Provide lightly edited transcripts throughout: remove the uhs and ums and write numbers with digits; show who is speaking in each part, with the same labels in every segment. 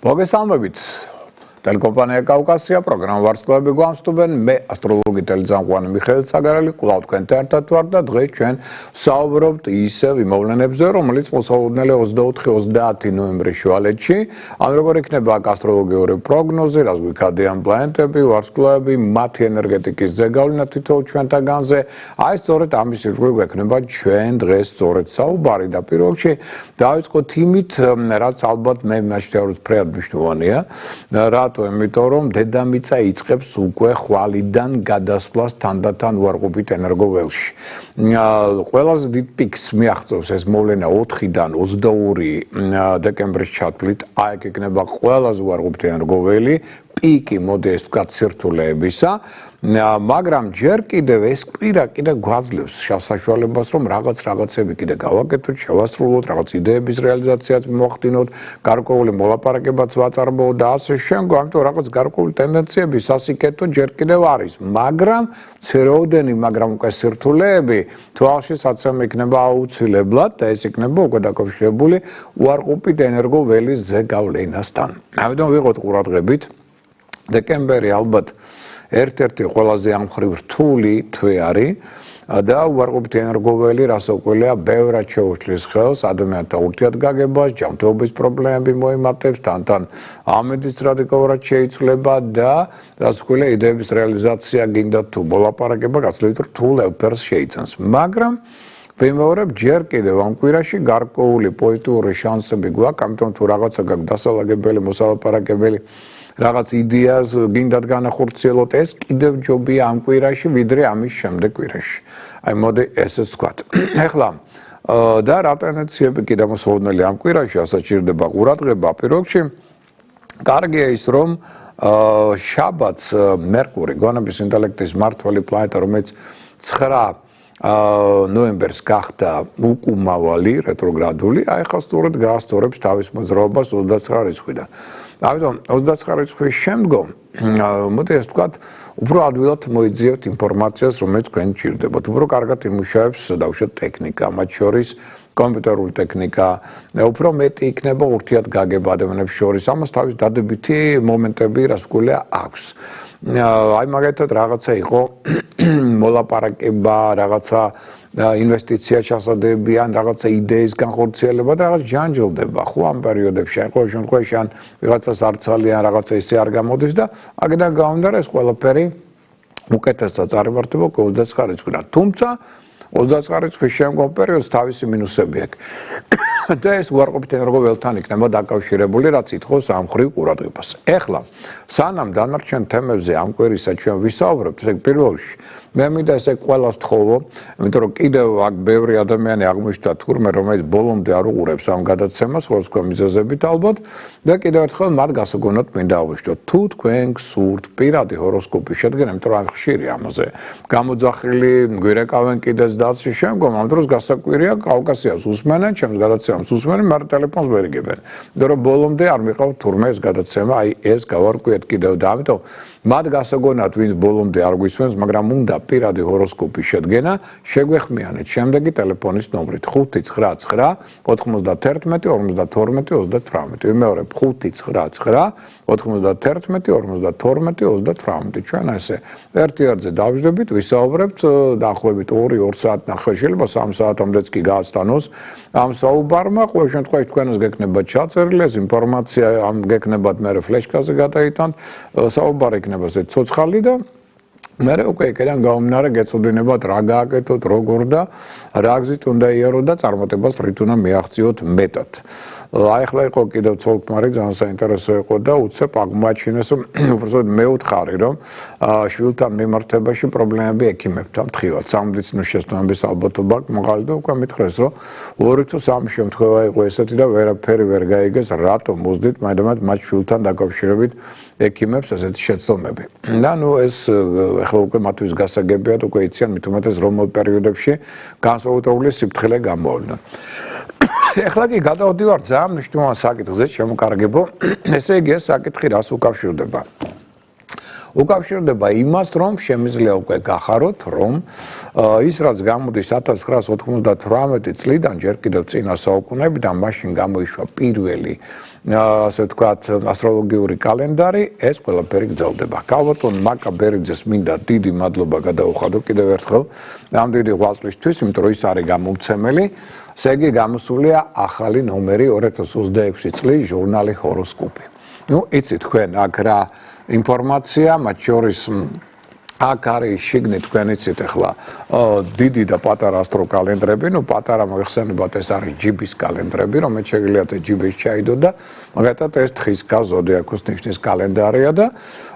Speaker 1: მოგესალმებით. Telecompanija Kaukasija programma Varsklēbi Guamstuben, me astrologi teledzamkwani Mihhail Sagareli, კვლავ თქვენთან ერთად ვარ და დღეს ჩვენ ვსაუბრობთ ისევ იმოვლენებზე, რომელიც მოსაუბრნელი 24-30 ნოემბრის შუალედში, ან როგორ იქნება ასტროლოგიური პროგნოზი, რას გვიქადიან პლანეტები, ვარსკვლავები, მათი ენერგეტიკის ზეგავლენა თითოეულ ჩვენთაგანზე. აი სწორედ ამის ირგვლივ გვექნება ჩვენ დღეს სწორედ საუბარი და პირველ რიგში დავიწყოთ იმით, რაც ალბათ მე მაშინ ფრედ მნიშვნელოვანია. Იმიტომ რომ დედამიწა იწყებს უკვე ხვალიდან გადასვლას თანდათან უარყოფით ენერგოველში. Ყველაზე დიდ პიკს მიაღწევს ეს მოვლენა 4-დან 22 დეკემბრის ჩათვლით. Აი ეგ იქნება ყველაზე უარყოფით ენერგოველი პიკი მოდესტ გაცირთულეებისა. მაგრამ ჯერ კიდევ ეს კვირა კიდე გვაძლევს საშუალებას რომ რაღაცები კიდე გავაკეთოთ, შევასრულოთ, რაღაც იდეების რეალიზაციაც მოახდინოთ, გარკვეული მოლაპარაკებაც ვაწარმოოთ და ასე შემდგომ, ამიტომ რაღაც გარკვეული ტენდენციები სასიკეთო ჯერ კიდევ არის, მაგრამ უკვე სირთულეები თვალშისაცემ იქნება აუცილებლად და ეს იქნება უკვე დაკავშირებული უარყოფით ენერგოველის ზეგავლენასთან. ამიტომ ვიყოთ ყურადღებით, დეკემბერი ალბათ ერთ-ერთი ყველაზე ამ მხრივ რთული თვე არის და უარყოფით ენერგოველი რასაკვირველია ბევრად შეუშლის ხელს ადამიანთა ურთიერთგაგებას, ჯანმრთელობის პრობლემები მოიმატებს, თან ამედის რადიკალურად შეიცვლება და რასაკვირველია იდეების რეალიზაცია გინდა თუ მოლაპარაკება გაცილებით რთულ ელფერს შეიცავს. მაგრამ ვიმეორებ ჯერ კიდევ ამ კვირაში გარკვეული პოზიტიური შანსები გვაქვს, ამიტომ თუ რაღაცა გაქვს დასალაგებელი, მოსალაპარაკებელი რაღაც იდეას გინდათ განახორციელოთ, ეს კიდევ ჯობია ამ კვირაში, ვიდრე ამის შემდეგ კვირაში. აი მოდი ესეც ვთქვათ. ეხლა და რა ტენდენციები კიდევ მოსაუბრნელი ამ კვირაში, ასაჭირდება ყურადღება. პირველ რიგში კარგია ის, რომ შაბათს მერკური, გონების ინტელექტის მმართველი პლანეტა, რომელიც 9 ნოემბერს გახდა უკუმავალი, რეტროგრადული, აი ხა სწორედ გაასწორებს თავის მოძრაობას 29 რიცხვიდან. ამიტომ 29 რიცხვის შემდგომ, მოდი ეს ვთქვათ, უფრო ადვილად მოიძიებთ ინფორმაციას, რომელიც თქვენ ჭირდებათ. უფრო კარგად იმუშავებს დავუშვათ ტექნიკა, მათ შორის კომპიუტერული ტექნიკა, უფრო მეტი იქნება ურთიერთგაგება ადამიანებს შორის. ამას თავის დადებითი მომენტები რასაკვირველია აქვს. აი მაგალითად რაღაცა იყო მოლაპარაკება, რაღაცა ინვესტიცია ჩასადები ან რაღაცა იდეის განხორციელება და რაღაც ჯანჯილდება ხო ამ პერიოდებში. აი ყოველ შემთხვევაში ან ვიღაცას არ ცალიან, რაღაცა ისე არ გამოდის და აქედან გამომდინარე ეს ყველაფერი უკეთესად წარიმართება 29 რიცხვიდან. თუმცა 29 რიცხვის შემდგომ პერიოდს თავისი მინუსები აქვს. და ეს უარყოფით ენერგოველთან იქნება დაკავშირებული, რაც ითხოვს ამ მხრივ ყურადღებას. ეხლა სანამ დანარჩენ თემებზე ამ კვირისა ჩვენ ვისაუბრებთ, ეგ პირველ რიგში მე მინდა ესე ყველას ვთხოვო, იმიტომ რომ კიდევ აქ ბევრი ადამიანი აღმოჩნდა თურმე, რომელიც ბოლომდე არ უყურებს ამ გადაცემას, სხვადასხვა მიზეზებით ალბათ და კიდევ ერთხელ მათ გასაგონად მინდა აღვნიშნოთ, თუ თქვენ გსურთ პირადი ჰოროსკოპის შედგენა, იმიტომ რომ ხშირია ამაზე გამოძახილი, გვირეკავენ კიდეც და ასე შემდგომ, ამ დროს გასაკვირია კავკასიას უსმენენ, ჩემს გადაცემას უსმენენ, მაგრამ ტელეფონს ვერ იგებენ. იმიტომ რომ ბოლომდე არ მიყავთ თურმე ეს გადაცემა, აი ეს გავარკვიეთ კიდევ და ამიტომ მათ გასაგონად ვინც ბოლომდე არ გვისმენს, მაგრამ უნდა პირადი ჰოროსკოპის შედგენა, შეგვეხმიანეთ შემდეგი ტელეფონის ნომრით 599 91 52 38. ვიმეორებ 599 91 52 38. ჩვენ ესე ერთ-ერთზე დავждებით, ვისაუბრებთ დაახლოებით 2 საათ ნახევარი, შეიძლება 3 საათამდეც კი გააცდანოს ამ საუბარმა. ყოველ შემთხვევაში თქვენს გექნება ჩაწერილი ეს ინფორმაცია, ამ გექნებათ მე ფლეშკაზე გადაიტანთ, საუბარი იქნება ეს ცოცხალი და მე უკვე იქიდან გამომდინარე გეცოდინებათ რა გააკეთოთ, როგორ და რა გზით უნდა იაროთ და წარმატებას რით უნდა მიაღწიოთ მეტად. აი ახლა იყო კიდევ ცოლ-ქმარი ძალიან საინტერესო იყო და უცებ აღმოაჩინეს, უბრალოდ მე ვთხარი, რომ შვილთან მიმართებაში პრობლემები ექიმებთან მთხილად. სამედიცინო შესწავლების ალბათობა მაგალითად უკვე მითხრეს, რომ 2 თუ 3 შემთხვევა იყო ესეთი და ვერაფერი ვერ გაიგეს, რატომ უძდით მაინდამაინც მათ შვილთან დაკავშირებით ექიმებს ესეთი შეცდომები. და ნუ ეს ახლა უკვე მათთვის გასაგებიათ, უკვე იციან მით უმეტეს რომელ პერიოდებში განსაკუთრებული სიფრთხილე გამოვლინდა. ეხლა კი გადავდივართ ძალიან მნიშვნელოვან საკითხზე, შემოკარგებო. ესე იგი ეს საკითხი რას უკავშირდება? უკავშირდება იმას, რომ შემიძლია უკვე გახაროთ, რომ ის რაც გამოდის 1998 წლიდან ჯერ კიდევ წინა საუკუნეებიდან, მაშინ გამოიშვა პირველი ასე ვთქვათ, ასტროლოგიური კალენდარი, ეს ყველაფერი გრძელდება. ქალბატონ მაკა ბერიძეს მინდა დიდი მადლობა გადაუხადო კიდევ ერთხელ ამ დიდი ღვაწლისთვის, იმიტომ რომ ის არის გამომცემელი. ესე იგი გამოსულია ახალი ნომერი 2026 წლის ჟურნალი ჰოროსკოპი. იცით თქვენ აქ რა ინფორმაცია, მათ შორის აქ არის შიგნით თქვენ იცით ახლა დიდი და პატარა ასტროკალენდრები, პატარა მოიხსენებათ ეს არის ჯიბის კალენდრები, რომელიც შეგიძლიათ ჯიბის ჩაიდოთ და მაგათაც ეს თხის ზოდიაქოს ნიშნის კალენდარია და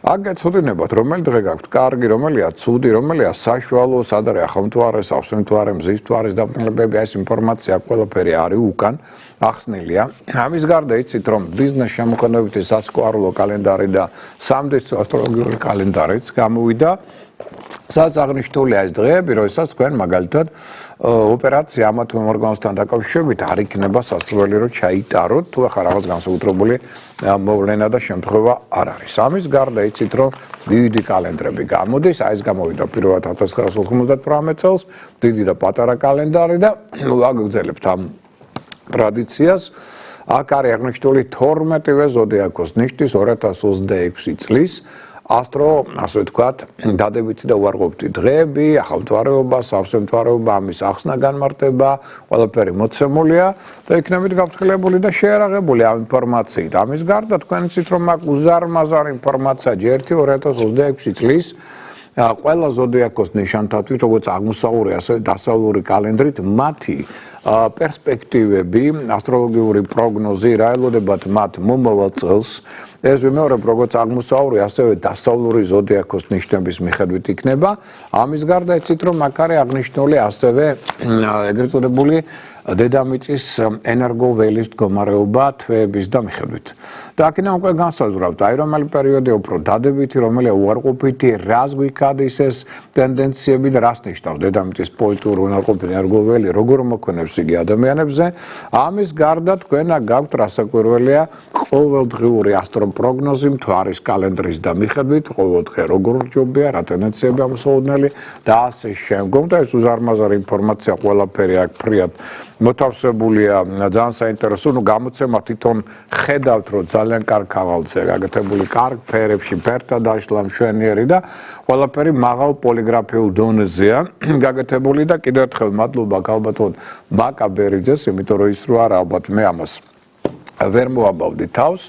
Speaker 1: აქ გეცოდინებათ რომელი დღე გაქვთ კარგი, რომელია ცუდი, რომელია საშუალო, სად არის ახალმთვარე, სავსემთვარე, მზის მთვარის დაბნელებები, ეს ინფორმაცია ყველაფერი არის უკან ახსნილია. ამის გარდა იცით რომ ბიზნეს შემოქმედებითი სასკოარულო კალენდარი და სამდისწო ასტროლოგიური კალენდარიც გამოვიდა. სადაც აღნიშნულია ეს დღეები, როდესაც თქვენ მაგალითად ოპერაცია ამა თუ იმ ორგანოსთან დაკავშირებით არ იქნება სასურველი რომ ჩაიტაროთ, თუ ახლა რაღაც განსაკუთრებული მოვლენა და შემთხვევა არ არის. ამის გარდა იცით რომ დიდი კალენდრები გამოდის, ეს გამოვიდა პირველად 1998 წელს, დიდი და პატარა კალენდარი და ვაგრძელებთ ამ ტრადიციას. აქ არის აღნიშნული 12-ვე ზოდიაქოს ნიშნის 2026 წლის ასე ვთქვათ, დადებითი და უარყოფითი დღეები, ახალმთვარეობა, სავსემთვარეობა, ამის ახსნა განმარტება, ყველაფერი მოცემულია და იქნებით გაფრთხილებული და შეერაღებული ამ ინფორმაციით. ამის გარდა თქვენ იცით რომ აქ უზარმაზარი ინფორმაცია ჯერთი 2026 წლის ყველა ზოდიაქოს ნიშანთათვის, როგორც აღმოსავლური, ასევე დასავლური კალენდრით, მათი პერსპექტივები, ასტროლოგიური პროგნოზი, რა ელოდებათ მათ მომავალ წელს. ეს ვიმეორებ, როგორც აღმოსავლური, ასევე დასავლური ზოდიაქოს ნიშნების მიხედვით იქნება. ამის გარდა იცით რომ აქ არის აღნიშნული ასევე ეგრეთ წოდებული დედამიწის ენერგოველის მდგომარეობა თვეების და მიხედვით. და აქედან უკვე განსაზღვრავთ, აი რომელი პერიოდი უფრო დადებითი, რომელია უარყოფითი, რას გვიქადის ეს ტენდენციები და რას ნიშნავს დედამიწის პოლიტიკური უნარყოფითი ენერგოველი, როგორ მოქმედებს იგი ადამიანებზე. ამის გარდა თქვენ აქ გაქვთ რასაკვირველია ყოველდღიური ასტროპროგნოზი მთვარის კალენდრის და მიხედვით, ყოველდღე როგორ რჯობია, რა ტენდენციებია მოსაოდნელი და ასე შემდგომ და ეს უზარმაზარი ინფორმაცია ყველაფერი აქ ფრიად მოთავსებულია ძალიან საინტერესო, გამოცემა თვითონ ხედავთ რომ ძალიან კარგ ქაღალდზე გაკეთებული, კარგ ფერებში, ფერთა დაშლა, მშვენიერი და ყველაფერი მაღალ პოლიგრაფიულ დონეზეა გაკეთებული და კიდევ ერთხელ მადლობა ქალბატონ მაკა ბერიძეს, იმიტომ რომ ის რო არა ალბათ მე ამას ვერ მოაბავდი თავს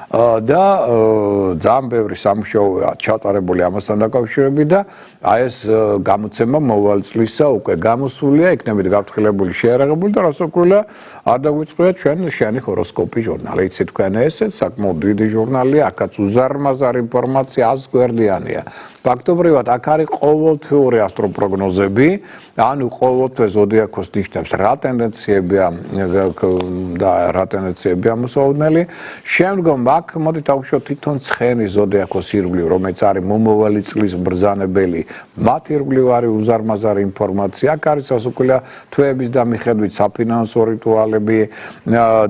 Speaker 1: და ძალიან ბევრი სამუშაოა ჩატარებული ამასთან დაკავშირებით და აი ეს გამოცემა მოვალ წლისა უკვე გამოსულია, იქნებით გაფრთხილებული, შეერაღებული და რასაკვირველია არ დაგვიწყვია ჩვენ შენი ჰოროსკოპი ჟურნალი. იცით თქვენ ესეც საკმაოდ დიდი ჟურნალია, აქაც უზარმაზარი ინფორმაცია 100 გვერდიანია. ფაქტობრივად აქ არის ყოველთვიური ასტროპროგნოზები, ანუ ყოველთვე ზოდიაქოს ნიშნებს რა ტენდენციებია და რა ტენდენციებია მოსაოდნელი. შემდგომ აქ მოდით დავუშვათ თვითონ ცხენის ზოდიაქოს ირგვლივ, რომელიც არის მომავალი წლის ბრძანებელი, მათ ირგვლივ არის უზარმაზარი ინფორმაცია. აქ არის რასაკვირველია თვეების და მიხედვით საფინანსო რიტუალები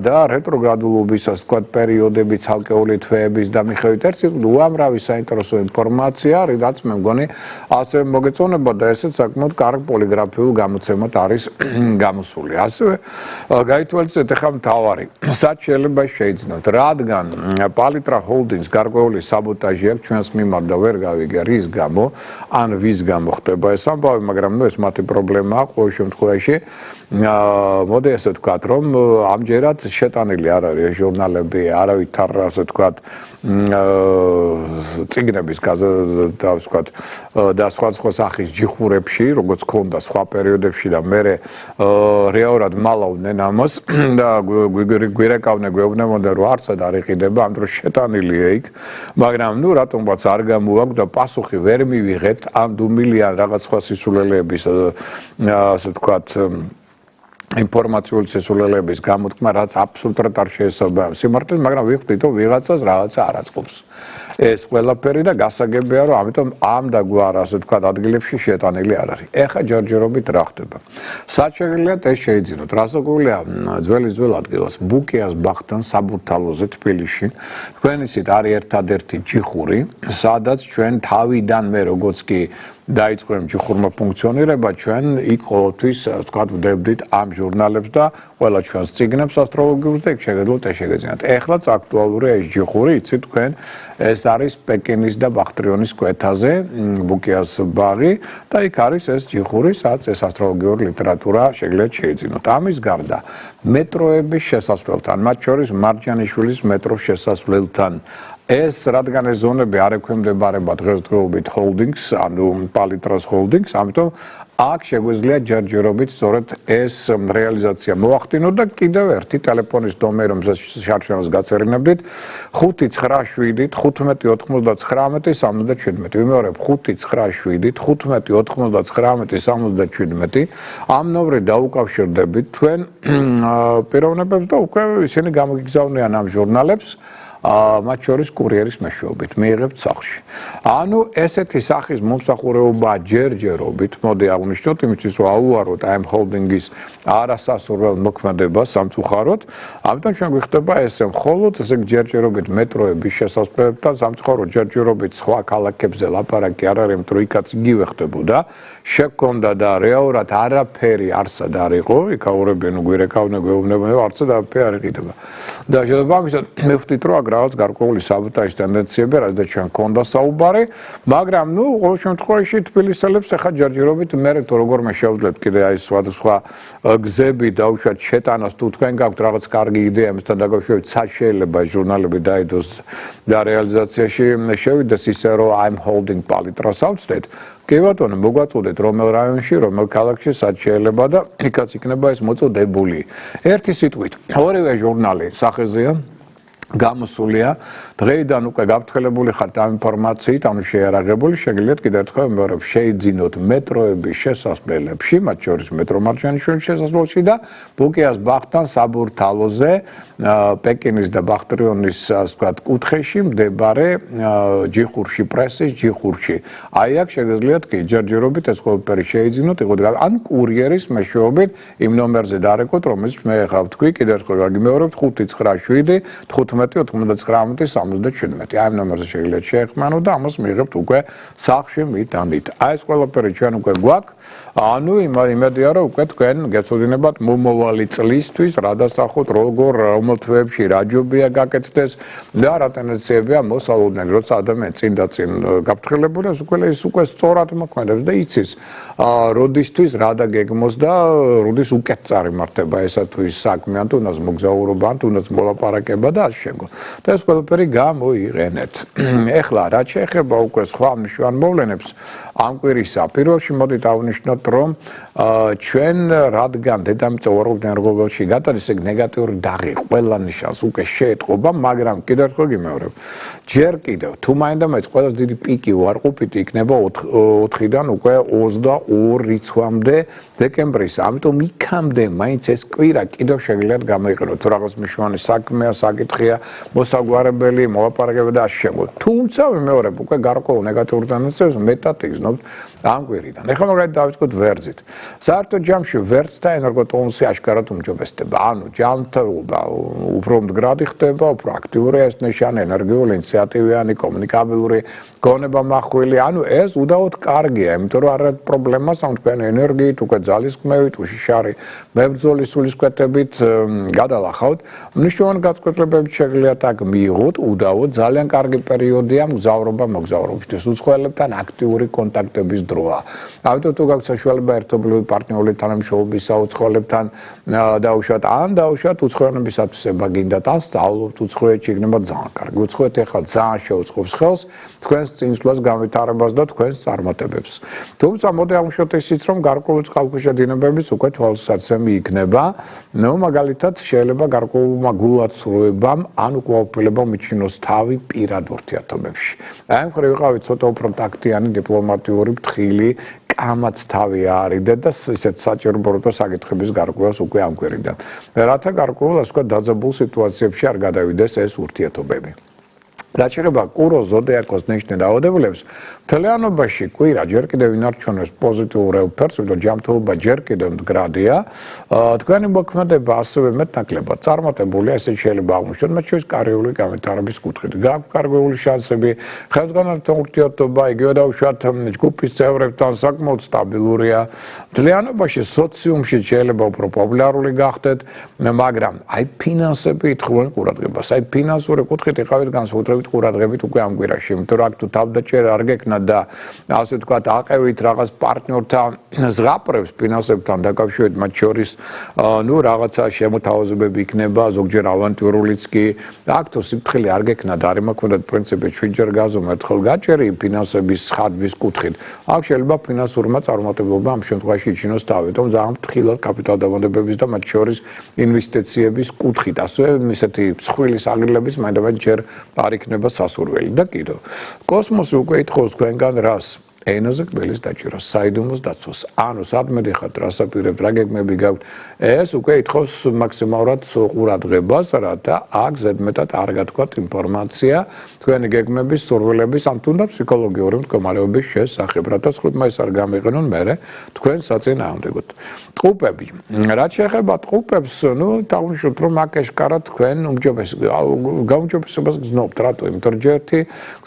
Speaker 1: და რეტროგრადულობის, ასე ვთქვათ, პერიოდები, ცალკეული თვეების და მიხედვით ერთი უამრავი საინტერესო ინფორმაცია, რაც მე მგონი ასევე მოგეწონება და ესეც საკმაოდ კარგ პოლიგრაფიულ გამოცემად არის გამოსული. ასევე გაითვალისწინეთ ახლა მთავარი, სად შეიძლება შეიძინოთ, რადგან პალიტრა ჰოლდინგს გარკვეული საბოტაჟი აქვს ჩვენს მიმართ და ვერ გავიგე რის გამო, ან ვის გამო ხდება ეს ამბავი, მაგრამ ეს მათი პრობლემაა ყოველ შემთხვევაში. მოდი ასე ვთქვათ, რომ ამჯერად შეტანილი არ არის ჟურნალები, არავითარ ასე ვთქვათ წიგნების და ვთქვათ და სხვა სახის ჯიხურებში, როგორც ქონდა სხვა პერიოდებში და მე რეალურად მალავდნენ ამას და გვირეკავდნენ, გვეუბნებოდნენ რომ არცად არ იყიდება, ამ დროს შეტანილია იქ, მაგრამ ნუ რატომღაც არ გამოვაქვს და პასუხი ვერ მივიღეთ ამ დუმილიან რაღაც სხვა სისულელეების ასე ვთქვათ ინფორმაციული სისულელეების გამოთქმა, რაც აბსოლუტურად არ შეესაბამება სიმართლეს, მაგრამ ვიხდით, რომ ვიღაცას რაღაცა არ აწყობს. ეს ყველაფერი და გასაგებია რომ ამიტომ ამ და გვარ ასე თქვა ადგილებში შეტანილი არ არის. ეხა ჯერჯერობით რა ხდება? სად შეგიძლიათ ეს შეიძინოთ? რასაკვირველია ძველი ადგილას ბუკიას ბახტან საბურთალოზე თბილისში თქვენ იცით არის ერთადერთი ჯიხური სადაც ჩვენ თავიდან მე როგორც კი დაიწყო ჯიხურმა ფუნქციონირება ჩვენ იქ ყოველთვის თქვა ვდებდით ამ ჟურნალებს და ყველა ჩვენს წიგნებს ასტროლოგიურს და იქ შეგეძლოთ ეს შეგეძინათ. ეხლაც აქტუალურია ეს ჯიხური, იცით თქვენ ეს არის პეკინის და ბახტრიონის კვეთაზე, ბუკიას ბაღი და იქ არის ეს ჯიხური, სადაც ეს ასტროლოგიური ლიტერატურა შეგიძლიათ შეიძინოთ. ამის გარდა მეტროების შესასვლელთან, მათ შორის მარჯანიშვილის მეტროს შესასვლელთან ეს რადგან ეს ზონები არ ექვემდებარება დღესდღეობით ჰოლდინგს, ანუ პალიტრას ჰოლდინგს, ამიტომ აქ შეგვიძლია ჯერჯერობით სწორედ ეს რეალიზაცია მოახდინოთ და კიდევ ერთი ტელეფონის ნომერი, რომელსაც შარშემოს გაწერინებდით 597 15 99 77. ვიმეორებ 597 15 99 77. ამ ნომრით დაუკავშირდებით თქვენ პიროვნებებს და უკვე ისინი გამოგიგზავნიან ამ ჟურნალებს მათ შორის კურიერის მეშვეობით მიიღებთ სახლში. ანუ ესეთი სახის მომსახურეობა ჯერჯერობით, მოდი აღვნიშნოთ, იმისთვის რომ აუაროთ ამ ჰოლდინგის არასასურველ მოქმედებას სამწუხაროდ, ამიტომ ჩვენ გვიხდება ესე მხოლოდ ესე ჯერჯერობით მეტროების შესასვლელებთან, სამწუხაროდ ჯერჯერობით სხვა ქალაქებზე ლაპარაკი არ არის, რომ იქაც იგივე ხდებოდა, შექონდა და რეალურად არაფერი არსად არ იყო, იქაურებენ გვირეკავდნენ, გვეუბნებიან, არცად არაფერი არ იყიდება. და შესაბამისად მე ვხვდით რომ რაღაც გარკვეული საბოტაჟის ტენდენციები რაც ჩვენ ქონდა საუბარი, მაგრამ ნუ ყოველ შემთხვევაში თბილისელებს ახლა ჯერჯერობით მე თუ როგორმე შეუძლებთ კიდე აი სხვადასხვა გზები დაუშვათ შეტანას თუ თქვენ გაქვთ რაღაც კარგი იდეა ამასთან დაკავშირებით სად შეიძლება ჟურნალები დაიდოს და რეალიზაციაში შევიდეს ისე რომ I'm holding პალიტრას ავწდეთ კი ბატონო მოგვაწოდეთ რომელ რაიონში რომელ ქალაქში სად შეიძლება და იქაც იქნება ეს მოწოდებული ერთი სიტყვით ორივე ჟურნალი სახეზეა გამოსულია დღეიდან უკვე გაფრთხილებული ხართ ამ ინფორმაციით, ანუ შეიარაღებული, შეგიძლიათ კიდევ ერთხელ ვიმეორებ, შეიძინოთ მეტროების შესასვლელებში, მათ შორის მეტრო მარჯანიშვილის შესასვლელში და ბუკიას ბახტან საბურთალოზე, პეკინის და ბახტრიონის, ასე ვთქვათ, კუთხეში მდებარე ჯიხურში, პრესის ჯიხურში. აი აქ შეგიძლიათ კი ჯერჯერობით ეს ყველაფერი შეიძინოთ, იყოთ ან კურიერის მეშვეობით იმ ნომერზე დარეკოთ, რომელიც მე ახლა ვთქვი, კიდევ ერთხელ გაგიმეორებთ 597 15 ამ ნომერზე შეგიძლიათ შეეხმაროთ და ამას მიიღებთ უკვე სახლში მიტანით. აი ეს ყველაფერი ჩვენ უკვე გვაქვს. ანუ იმედია რომ უკვე თქვენ გეცოდინებათ მომავალი წლისთვის რა დასახოთ, როგორ რომელ თვეებში რა ჯობია გაკეთდეს და რა ტენდენციებია მოსალოდნელი, როცა ადამიანი წინ და წინ გაფრთხილებულია, ის უკვე სწორად მოქმედებს და იცის როდისთვის რა დაგეგმოს და როდის უკეთ წარიმართება ესა თუ ის საქმე, ან თუნდაც მოგზაურობა, ან თუნდაც მოლაპარაკება და შემო. და ეს ყველაფერი გამოიყენეთ. ეხლა რაც შეეხება უკვე სხვა მნიშვნელოვან მოვლენებს ამ კვირისა პირველში მოდით აღვნიშნოთ რომ ჩვენ რადგან დედამიწა უარყოფითი გატარის ეგ ნეგატიური დაღი ყველა ნიშანს უკვე შეეტყობა, მაგრამ კიდევ ერთხელ გიმეორებ. ჯერ კიდევ თუ მაინდა-მაინც ყველაზე დიდი პიკი უარყოფითი იქნება 4-დან უკვე 22 რიცხვამდე დეკემბრის. ამიტომ იქამდე მაინც ეს კვირა კიდევ შეგიძლიათ გამოიყენოთ. თუ რაღაც მნიშვნელოვანი საქმეა, საკითხია, მოსაგვარებელი, მოლაპარაკება და ასე შემო. თუმცა ვიმეორებ უკვე გარკვეულ ნეგატიურ ტენდენციებს მეტად იგრძნობთ ამ კვირიდან. ეხლა მაგალითად დავიწყოთ ვერძით. საერთოდ ჯამში ვერძთა ენერგოტონუსი აშკარად უმჯობესდება. ანუ ჯანმრთელობა უფრო მდგრადი ხდება, უფრო აქტიურია ეს ნიშანი, ენერგიული, ინიციატივიანი, კომუნიკაბელური, გონება მახვილი. ანუ ეს უდაოდ კარგია, იმიტომ რომ არ არის პრობლემას ამ თქვენი ენერგიით, უკვე ძალისხმევით, უშიშარი მებრძოლის სულისკვეთებით გადალახავთ. მნიშვნელოვანი გაწყვეტილებები შეგიძლიათ აქ მიიღოთ, უდაოდ ძალიან კარგი პერიოდია მოგზაურობისთვის, უცხოელებთან აქტიური კონტაქტების დროა. ამიტომ თუ გაქვთ საშუალება ერთობლივი პარტნიორული თანამშრომლობის საუცხოელებთან დაუშვათ, ან დაუშვათ უცხოელებისათვისება გინდათ, ან სწავლობთ უცხოეთში, იქნება ძალიან კარგი. უცხოეთი ახლა ძალიან შეუწყობს ხელს თქვენს წინსვლას, განვითარებას და თქვენს წარმატებებს. თუმცა მოდი აღვნიშნოთ ისიც, რომ გარკვეული წყალქვეშა დინებებიც უკვე თვალსაცემი იქნება. ნუ მაგალითად შეიძლება გარკვეულმა გულაცრუებამ ან უკმაყოფილებამ მიჩინოს თავი პირად ურთიერთობებში. აი ამ ხრივ ვიყავით ცოტა უფრო ტაქტიანი დიპლომატიური ფრთხილი კამაც თავი აარიდეთ და ისეთ საჭირო ბოროტო საკითხების გარკვევას უკვე ამ კვირიდან. რათა გარკვეულ ასე ვთქვათ დაძაბულ სიტუაციებში არ გადავიდეს ეს ურთიერთობები. რაც შეეხება კუროს ზოდიაქოს ნიშნულ დაავადებულებს, მთლიანობაში კვირა ჯერ კიდევ ინარჩუნებს პოზიტიურ ელფერს, იმიტომ ჯანმრთელობა ჯერ კიდევ მდგრადია. თქვენი მოქმედება ასევე მეტნაკლებად წარმატებულია, ესე შეიძლება აღმოჩნდეთ, მათ შორის კარიერული განვითარების კუთხით. გააქვთ კარგული შანსები, ხელსგანელთა ურთიერთობა, იგივე დავუშვათ ჯგუფის წევრებთან საკმაოდ სტაბილურია. მთლიანობაში სოციუმში შეიძლება უფრო პოპულარული გახდეთ, მაგრამ აი ფინანსები ითხოვენ ყურადღებას. აი ფინანსური კუთხით იყავით განსაკუთრებით ყურადღებით უკვე ამ კვირაში, იმიტომ რომ აქ თუ თავდაჭერა არ გექნათ და ასე ვთქვათ, აყევით რაღაც პარტნიორთან ზღაპრებს ფინანსებთან დაკავშირებით, მათ შორის რაღაცა შემოთავაზებები იქნება, ზოგჯერ ავანტიურულიც კი. აქ თუ სიფრთხილე არ გექნათ, არ იმოქმედოთ პრინციპი 7-ჯერ გაზომ ერთხელ გაჭერი ფინანსების ხარჯვის კუთხით. აქ შეიძლება ფინანსურმა წარმატებულობამ ამ შემთხვევაში იჩინოს თავი, რომ ძალიან ფრთხილად კაპიტალდაბანდებების და მათ შორის ინვესტიციების კუთხით, ასევე ისეთი მსხვილი საგრილების მაინდამაინც ჯერ არ იქნება სასურველი და კიდევ. კოსმოსი უკვე ითხოვს თქვენგან რას? ენაზე კბილის დაჭერას, საიდუმლოს დაცვას. ანუ სადმე დიხართ, რას აპირებთ, რა გეგმები გაქვთ, ეს უკვე ითხოვს მაქსიმალურად ყურადღებას, რათა აქ ზედმეტად არ გათქვათ ინფორმაცია თქვენი გეგმების, სურვილების, ამ თუნდაც ფსიქოლოგიური მდგომარეობის შესახებ, რათა ხუთმა ეს არ გამიყენონ მერე თქვენ საწინააღმდეგოდ. ტყუპები. რაც შეეხება ტყუპებს, დავუშვათ, რომ აქ ეშკარად თქვენ გაუმჯობესებას გზნობთ, რატო? იმიტომ რომ ჯერთი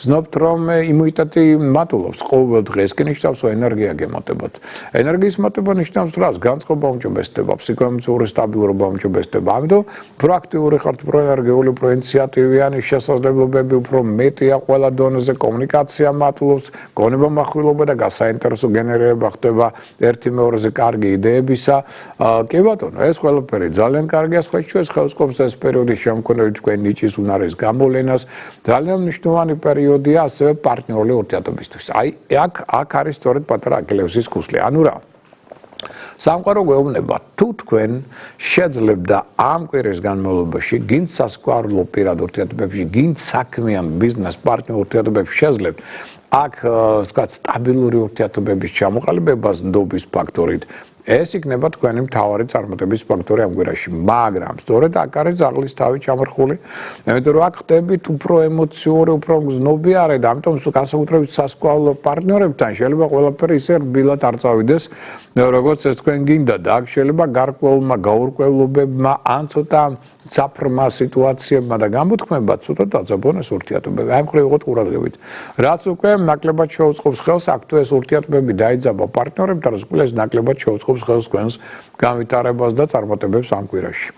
Speaker 1: გზნობთ, რომ იმუნიტეტი მატულობს ყოველ დღეს კი ნიშნავს, რომ ენერგია გემატებათ. ენერგიის მატება ნიშნავს რას? განწყობა უმჯობესდება, ფსიქოემოციური სტაბილურობა უმჯობესდება. ამიტომ პროაქტიული ხართ, პროენერგიული, პროინიციატივიანი შესაძლებლობები უფრო მეტია ყველა დონეზე, კომუნიკაცია მატულობს, გონება מחვილობა და გასაინტერესო გენერირება ხდება ერთი მეორეზე კარგი იდეებისა. კი ბატონო, ეს ყველაფერი ძალიან კარგია, სხვაჩვენს ხელს ყოფს ეს პერიოდი შემქმნელი თქვენ ნიჭის უნარის გამოვლენას. ძალიან მნიშვნელოვანი პერიოდია ასევე პარტნიორული ურთიერთობისთვის. აი, აქ არის სწორედ პატარა აქილევსის ქუსლი. ანუ რა? სამყარო გვეუბნება, თუ თქვენ შეძლებდა ამ კვირის განმავლობაში, გინდ სასკვარლო პირად ურთიერთობებში, გინდ საქმიან ბიზნეს პარტნიორ ურთიერთობებში შეძლებთ, აქ ვთქვათ, სტაბილური ურთიერთობების ჩამოყალიბებას ნდობის ფაქტორით, ეს იქნება თქვენი მთავარი წარმატების ფაქტორი ამ კვირაში, მაგრამ სწორედ აქ არის ძაღლის თავი ჩამორხული, იმიტომ რომ აქ ხდებით უფრო ემოციური, უფრო მგზნობიარე და ამიტომ განსაკუთრებით სასკვალო პარტნიორებთან შეიძლება ყველაფერი ისე რბილად არ წავიდეს, როგორც ეს თქვენ გინდა და აქ შეიძლება გარკვეულმა გაურკვევლობებმა ან ცოტა საფრმა სიტუაციებმა და გამოთქმებმა ცოტა დაძაბონეს ურთიერთობები. აი მხრივ იყოთ ყურადღებით. რაც უკვე ნაკლებად შეუწყობს ხელს, აქ თუ ეს ურთიერთობები დაიძაბა პარტნიორებთან, ეს ნაკლებად შეუწყობს ხელს თქვენს განვითარებას და წარმატებებს ამ კვირაში.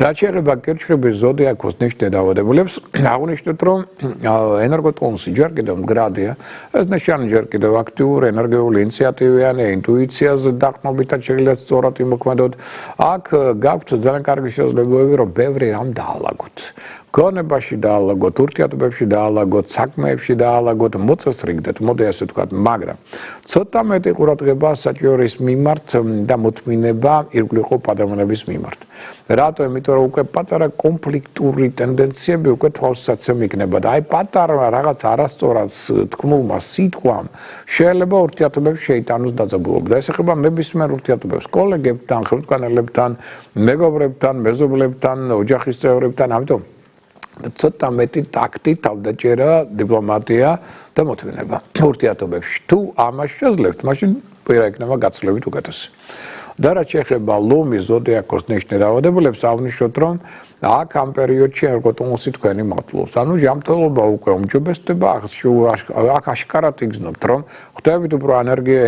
Speaker 1: რაც შეეხება კირჩხიბის ზოდიაქოს ნიშნულ დაავადებულებს, აღნიშნეთ, რომ ენერგოტონუსი ჯერ კიდევ მდგრადია, ეს ნიშანი ჯერ კიდევ აქტიური, ენერგიული, ინიციატივიანი, ინტუიციაზე დაყრდნობითად შეიძლება სწორად იმოქმედოთ. აქ გაქვთ ძალიან კარგი შესაძლებლობები, რომ ბევრი რამ დაალაგოთ. გონებაში დაალაგოთ, ურთიერთობებში დაალაგოთ, საქმეებში დაალაგოთ, მოწესრიგდეთ, მოდი ასე ვთქვათ, მაგრამ ცოტა მეტი ყურადღება საჭირო მიმართ და მოთმინება ირგვლივ ადამიანების მიმართ. რატო? იმიტომ რომ უკვე პატარა კონფლიქტური ტენდენციები უკვე თვალსაცემ იქნება და აი პატარა რაღაც არასწორად თქმულმა სიტყვამ შეიძლება ურთიერთობებს შეიტანოს დაძაბულობა. და ეს ეხება ნებისმიერ ურთიერთობებს, კოლეგებთან, ხელმძღვანელებთან, მეგობრებთან, მეზობლებთან, ოჯახის წევრებთან, ამიტომ ცოტა მეტი ტაქტი, თავდაჭერა, დიპლომატია და მოთმინება ურთიერთობებში. თუ ამას შეძლებთ, მაშინ პირა იქნება გაცილებით უკეთესი. და რაც შეეხება ლომის ზოდიაქოს ნიშნულ დაავადებულებს, აღნიშნოთ, რომ აქ ამ პერიოდში ენერგოტონუსი თქვენი მატულობს. ანუ ჯანმრთელობა უკვე უმჯობესდება, აქ აშკარად იგრძნობთ, რომ ხდებით უფრო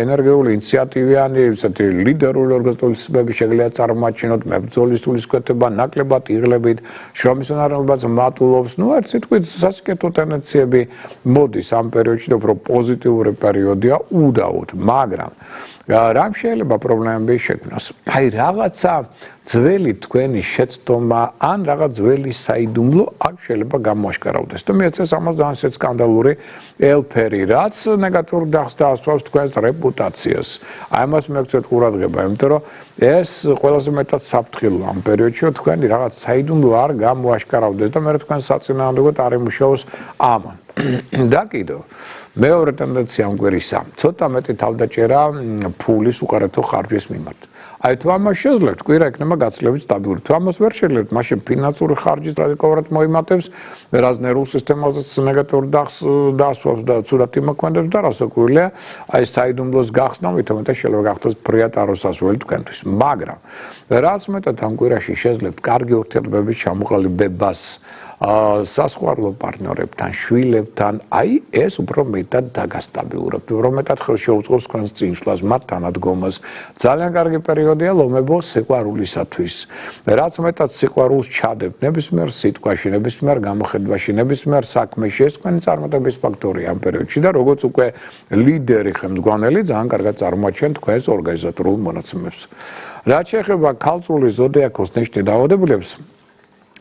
Speaker 1: ენერგიული, ინიციატივიანი, ესეთი ლიდერული ორგანიზაციები შეგიძლიათ წარმოაჩინოთ, მებრძოლის სულისკვეთება, ნაკლებად იღლებით, შრომისუნარიანობაც მატულობს. ერთ სიტყვით, სასიკეთო ტენდენციები მოდის ამ პერიოდში და უფრო პოზიტიური პერიოდია უდაოდ, მაგრამ რამ შეიძლება პრობლემები შექმნას? აი რაღაცა ძველი თქვენი შეცდომა ან რაღაც ძველი საიდუმლო აქ შეიძლება გამოაშკარავდეს. და მეცეს ამას ძალიან სკანდალური ელფერი, რაც ნეგატიურ დახს დაასვავს თქვენს რეპუტაციას. აი ამას მეკცეთ ყურადღება, იმიტომ რომ ეს ყველაზე მეტად საფრთხილო ამ პერიოდში, რომ თქვენი რაღაც საიდუმლო არ გამოაშკარავდეს და მე თქვენ საწინააღმდეგოდ არ იმუშაოს ამან. და კიდევ მეორე ტენდენცია ამ კვირისა, ცოტა მეტი თავდაჭერა ფულის უყარეთო ხარჯვის მიმართ. აი თუ ამას შეძლებთ, კვირა იქნება გაცილებით სტაბილური. თუ ამას ვერ შეძლებთ, მაშინ ფინანსური ხარჯის რადიკალურად მოიმატებს, რაც ნერვულ სისტემაზეც ნეგატიურ დასვავს და ცუდად იმოქმედებს და რასაკვირველია, აი საიდუმლოს გახსნა მithumetes შეიძლება გახდეს ფრიად აროსასვლელი თქვენთვის. მაგრამ რაც მეტად ამ კვირაში შეძლებთ კარგი ურთიერთობების ჩამოყალიბებას სასხვარლო პარტნიორებთან, შვილებთან, აი ეს უფრო მეტად დაგასტაბილურებთ, უფრო მეტად ხელშეუწყობს თქვენს წინსვლას, მათ თანადგომას. ძალიან კარგი პერიოდია ლომებო სიყვარულისათვის. რაც მეტად სიყვარულს ჩადებთ ნებისმიერ სიტყვაში, ნებისმიერ გამოხედვაში, ნებისმიერ საქმეში, ეს თქვენი წარმატების ფაქტორია ამ პერიოდში და როგორც უკვე ლიდერი ხელმძღვანელი ძალიან კარგად წარმოაჩენთ თქვენს ორგანიზატორულ მონაცემებს. რაც შეეხება ქალწულის ზოდიაქოს ნიშნით დაავადებულებს,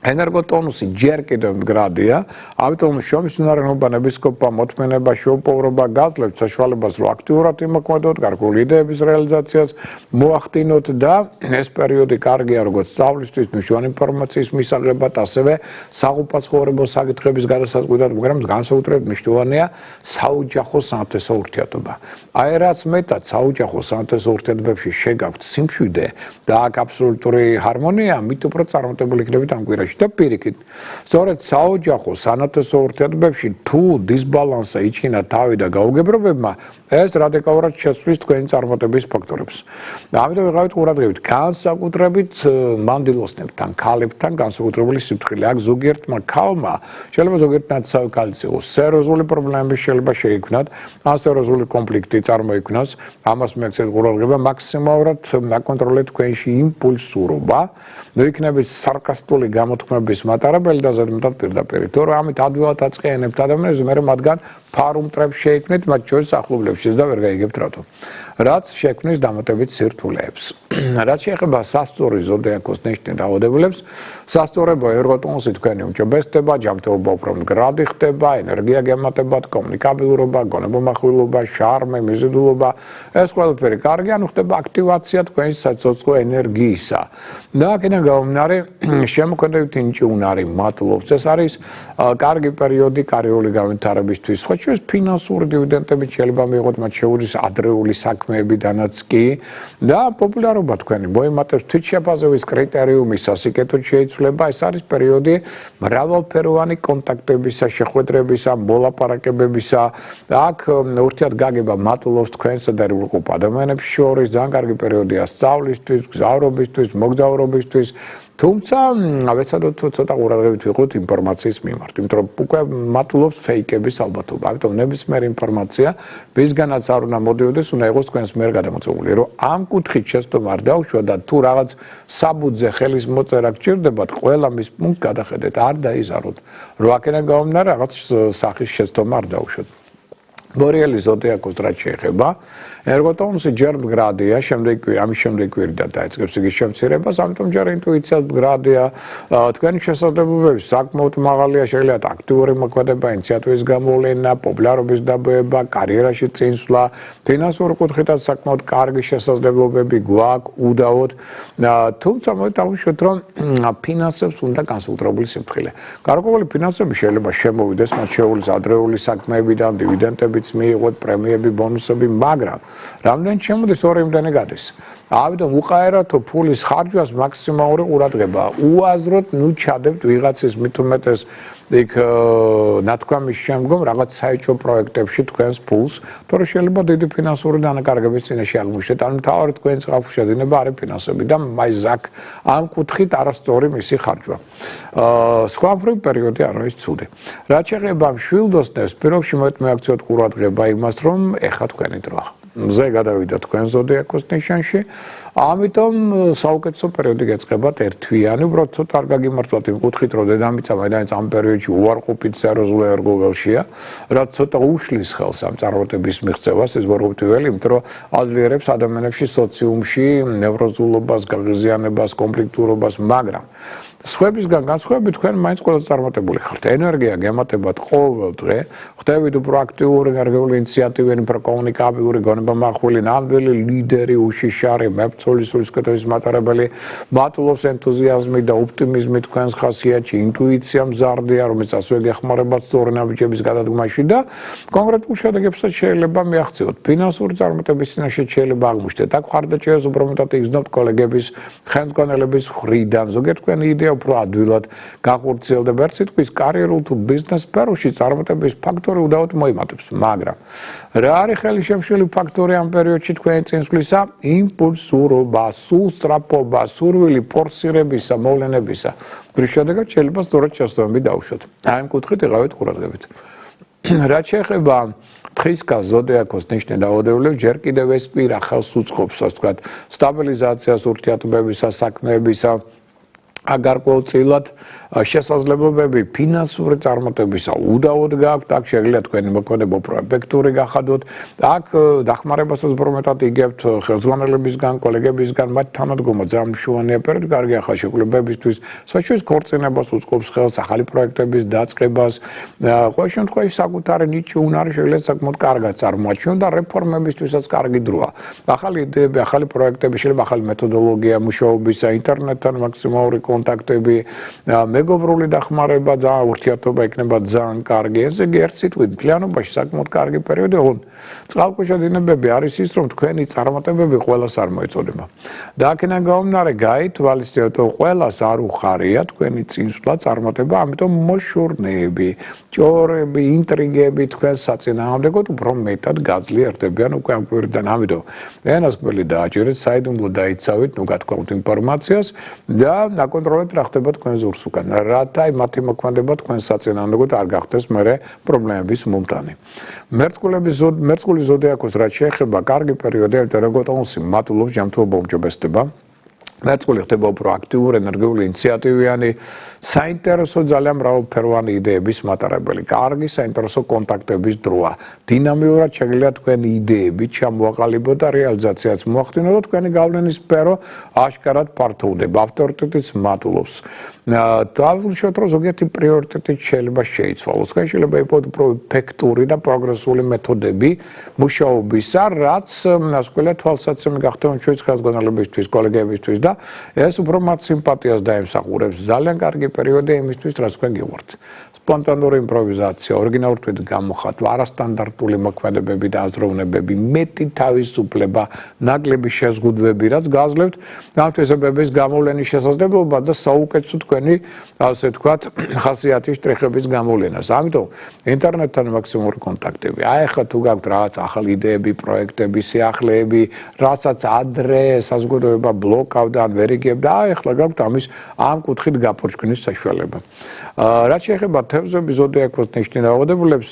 Speaker 1: ენერგოტონუსი ჯერ კიდევ მდგრადია, ამიტომ შრომისუნარიანობა, ნებისყოფა, მოთმენება, შეუპოვრობა გაძლევთ საშუალებას, რომ აქტიურად იმოქმედოთ, გარკვეული იდეების რეალიზაციას მოახდინოთ და ეს პერიოდი კარგია როგორც სწავლისთვის, მნიშვნელოვანი ინფორმაციის მისაღებად, ასევე საყოფაცხოვრებო საკითხების გადასაწყვეტად, მაგრამ განსაკუთრებით მნიშვნელოვანია საოჯახო საინტერესო ურთიერთობა. აი რაც მეტად საოჯახო საინტერესო ურთიერთობებში შეგაქვთ სიმშვიდე და აქ აბსოლუტური ჰარმონია, მით უფრო წარმატებული იქნებით ამ კვირაში. და პირიქით, სწორედ საოჯახო საინტერესო ურთიერთობებში თუ დისბალანსა იჩინა თავი და გაუგებრობებმა, ეს რადიკალურად შეცვლის თქვენი წარმატების ფაქტორებს. ამიტომ ვიყავით ყურადღებით, განსაკუთრებით მანდილოსნებთან, ქალებთან განსაკუთრებული სიფრთხილე. აქ ზოგიერთმა ქალმა შეიძლება ზოგიერთ ნაცავი ქალიც იყოს, სერიოზული პრობლემები შეიძლება შეიქმნათ, ან სერიოზული კონფლიქტი წარმოიქმნას. ამას მიაქცევთ ყურადღება, მაქსიმალურად აკონტროლეთ თქვენში იმპულსურობა, იქნებით სარკასტული გამოთქმების მატარებელი და ზედმეტად პირდაპირ. თორე ამით ადვილად აწყიანებთ ადამიანებს, მე მათგან ფარუმტრებს შეიქმნით, მათ შორის ახლობლებშიც და ვერ გაიგებთ რატო. რაც შექმნის დამატებით სირთულეებს. რაც შეეხება სასწორი ზოდიაქოს ნიშნით დაავადებულებს, სასწორებო ერგოტონუსი თქვენი უმჯობესდება, ჯანმრთელობა უფრო მდგრადი ხდება, ენერგია გემატებათ, კომუნიკაბილურობა, გონებამახვილობა, შარმი, მიზიდულობა, ეს ყველაფერი კარგი, ანუ ხდება აქტივაცია თქვენი სიცოცხლე ენერგიისა. და აქედან გამომდინარე, შემოქმედებით ნიჭი უნარი მადლობს. ეს არის კარგი პერიოდი კარიერული განვითარებისთვის. სხვა შორის ფინანსური დივიდენდები შეიძლება მიიღოთ, მათ შორის ადრეული საქმეებიდანაც კი და პოპულარობა თქვენი მოიმატებს თვითშეფაზების კრიტერიუმი სასიკეთოდ შეიცვლება. ეს არის პერიოდი მრავალფეროვანი კონტაქტებისა, შეხვედრებისა, მოლაპარაკებებისა. აქ ურთიერთგაგება მატლობს თქვენსა და უყოფ ადამიანებს შორის. ძალიან კარგი პერიოდია სწავლისთვის, გზავრობისთვის, მოგზაურობისთვის. თუმცა ავეცადოთ ცოტა ყურადღებით ვიყოთ ინფორმაციის მიმართ, იმიტომ რომ უკვე მატლობს ფეიკების ალბათობა. ამიტომ ნებისმიერი ინფორმაცია, ვისგანაც არ უნდა მოდიოდეს, უნდა იყოს თქვენს მიერ გადამოწეული, რომ ამ კუთხით შეცდომა არ დაუშვა და თუ რაღაც საბუძე ხელის მოწერა გჭირდებათ, ყველა მის პუნქტს გადახედეთ, არ დაიზაროთ, რომ აქედან გამომდინარე რაღაც სახის შეცდომა არ დაუშვათ. ბორიელი ზოდიაქოს რაც შეეხება, ერგოტონუსი ჯერ მდგრადია, ამის შემდეგ კვირიდან დაიწყებს იგი შემცირებას, ამიტომ ჯერ ინტუიციას მდგრადია, თქვენი შესაძლებლობები საკმაოდ მაღალია, შეიძლება აქტიური მოქმედება, ინიციატივის გამოვლენა, პოპულარობის დაბოება, კარიერაში წინსვლა, ფინანსური კუთხითაც საკმაოდ კარგი შესაძლებლობები გვაქვს უდაოდ, თუმცა მოვიტავშოთ, რომ ფინანსებს უნდა განსაკუთრებული სიფრთხილე. გარკვეული ფინანსები შეიძლება შემოვიდეს, მათ შორის ადრეული საქმეებიდან, დივიდენდებიც მიიღოთ, პრემიები, ბონუსები, მაგრამ რამდენი შემოდის ორი იმდენი გადის. ამიტომ უყაერათო ფულის ხარჯვას მაქსიმალური ყურადღება. უაზროდ ნუ ჩადებთ ვიღაცის მithumetes იქ ნათქვამის შემდგომ რაღაც საერთო პროექტებში თქვენს ფულს, თორე შეიძლება დიდი ფინანსური დანაკარგების წინაშე აღმოჩნდეთ. ანუ მთავარი თქვენი წყალში შედინება არის ფინანსები და მაიზაკ ამ კუთხით არასწორი მისი ხარჯვა. სხვა პერიოდი არ არის ცუდი. რაც შეეხება მშვილდოსნებს, პირობში მოაქცევთ ყურადღება იმას, რომ ეხა თქვენი დროა. მზე გადავიდა თქვენ ზოდიაქოს ნიშანში, ამიტომ საუკეთესო პერიოდი გეწყებათ ერთვიანი, უბრალოდ ცოტა არ გაგიმართლოთ იმ კუთხით, რომ დედამიწა მაინც ამ პერიოდში უარყოფით სერიოზულ ერგოველშია, რაც ცოტა უშლის ხელს ამ წარმატების მიღწევას, ეს ვარყოფითველი, იმიტომ რომ აძლიერებს ადამიანებში სოციუმში ნევროზულობას, გაღიზიანებას, კონფლიქტურობას, მაგრამ სხვებისგან განსხვავებით თქვენ მაინც ყველაზე წარმატებული ხართ. ენერგია გემატებათ ყოველ დღე, ხდებით უფრო აქტიური ენერგიული ინიციატივები, პროკომუნიკაბელური გონებამახვილი, ნამდვილი ლიდერი, უშიშარი, მეფცული სულისკვეთების მატარებელი, მატულობს ენთუზიაზმი და ოპტიმიზმი თქვენს ხასიათში, ინტუიცია მზარდია, რომელიც ასევე გეხმარებათ სწორი ნაბიჯების გადადგმაში და კონკრეტულ შედეგებსაც შეიძლება მიაღწიოთ. ფინანსური წარმატების წინაშე შეიძლება აღმოჩნდეთ. აქ ხარდაჭერას უფრო მეტად იგრძნობთ კოლეგების, ხელმძღვანელების მხრიდან. ზოგიერთ თქვენი იდეა უფრო ადვილად გახორციელდება. ერთ სიტყვის კარიერულ თუ ბიზნეს სფეროში წარმატების ფაქტორი უდავოდ მოიმატებს, მაგრამ რა არის ხელშემშლელი ფაქტორი ამ პერიოდში თქვენი წინსვლისა? იმპულსურობა, სულსწრაფობა, სურვილი ფორსირებისა, მოვლენებისა. რის შედეგად შეიძლება სწორად შესაბამისი დავუშვათ. აი ამ კუთხით იყავით ყურადღებით. რაც შეეხება თხისკას ზოდიაქოს ნიშნე დაავადებულებს ჯერ კიდევ ეს კვირა ხელს უწყობს, ასე ვთქვათ, სტაბილიზაციას, ურთიერთობებისა, საქმეებისა, გარკვეულწილად შესაძლებლობები ფინანსური წარმატებისა უდავოდ გააქვთ, აქ შეიძლება თქვენი მოქმედება უფრო ეფექტური გახადოთ, აქ დახმარებასაც უფრო მეტად იგებთ ხელმძღვანელებისგან, კოლეგებისგან, მათ თანადგომა ძალიან მნიშვნელოვანია პერიოდი, კარგი ახალშეკრულებებისთვის, საჩუქრის ქორწინებას უწყობს ხელს, ახალი პროექტების დაწყებას, ყოველ შემთხვევაში საკუთარი ნიჭი უნარი შეიძლება საკმაოდ კარგად წარმოაჩინოთ და რეფორმებისთვისაც კარგი დროა. ახალი იდეები, ახალი პროექტები, შეიძლება ახალი მეთოდოლოგია მუშაობისა, ინტერნეტთან მაქსიმალური კონტაქტები, მეგობრული დახმარება და ურთიერთობა იქნება ძალიან კარგი. ესე იგი, ერთ სიტყვით, მთლიანობაში საკმაოდ კარგი პერიოდი, ოღონდ წყალქვეშა დინებები არის ის, რომ თქვენი წარმატებები ყველას არ მოეწოდება. და აქედან გამომდინარე, გაითვალისწინოთ, რომ ყველას არ უხარია თქვენი წინსვლა, წარმატება, ამიტომ მოშურნეები, ჭორები, ინტრიგები თქვენს საწინააღმდეგოდ უფრო მეტად გაძლიერდებიან უკვე ამ კვირიდან. ამიტომ ენასკველი დააჭერეთ, საიდუმლო დაიცავით, ნუ გათქვამთ ინფორმაციას და ნაკონტროლეთ რა ხდება თქვენ ზურს უკან. რათა მათი მოქმედება თქვენ საწინააღმდეგოდ არ გახდეს მერე პრობლემების მომტანი. მერწყული ზოდიაქოს რაც შეეხება კარგი პერიოდი, როგორც ონსი მატულობს ჯანმრთელობა უმჯობესდება. მერწყული ხდება უფრო აქტიური, ენერგიული, ინიციატივიანი, საინტერესო ძალიან მრავალფეროვანი იდეების მატარებელი, კარგი საინტერესო კონტაქტების დროა. დინამიურად შეგიძლია თქვენი იდეები ჩამოაყალიბოთ და რეალიზაციაც მოახდინოთ და თქვენი გავლენის სფერო აშკარად ფართოვდება, ავტორიტეტიც მატულობს. დავუშვათ, რომ ზოგიერთი პრიორიტეტი შეიძლება შეიცვალოს. შეიძლება იყოს უფრო ეფექტური და პროგრესული მეთოდები მუშაობისა, რაც ასე ვთქვათ, თვალსაცემი გახდება ჩვენს ხელმძღვანელებისთვის, კოლეგებისთვის და ეს უფრო მათ სიმპათიას დაემსახურებს. ძალიან კარგი პერიოდი იმისთვის, რაც თქვენ გიყვართ. სპონტანური იმპროვიზაცია, ორიგინალური თვით გამოხატვა, არასტანდარტული მოქმედებები და აზროვნებები, მეტი თავისუფლება, ნაკლები შეზღუდვები, რაც გააძლევთ გამთვისებების გამოვლენის შესაძლებლობა და საუკეთესო თქვენი, ასე ვთქვათ, ხასიათის შტრიხების გამოვლენას. ამიტომ ინტერნეტთან მაქსიმალური კონტაქტები. აი ახლა თუ გაქვთ რაღაც ახალი იდეები, პროექტები, სიახლეები, რასაც ადრე საზოგადოება ბლოკავდა ან ვერ იგებდა, აი ახლა გაქვთ ამის ამ კუთხით გაფორჩქვის საშუალება. რაც შეეხება თევზების ზოდიაქოს ნიშნი დაავადებულებს,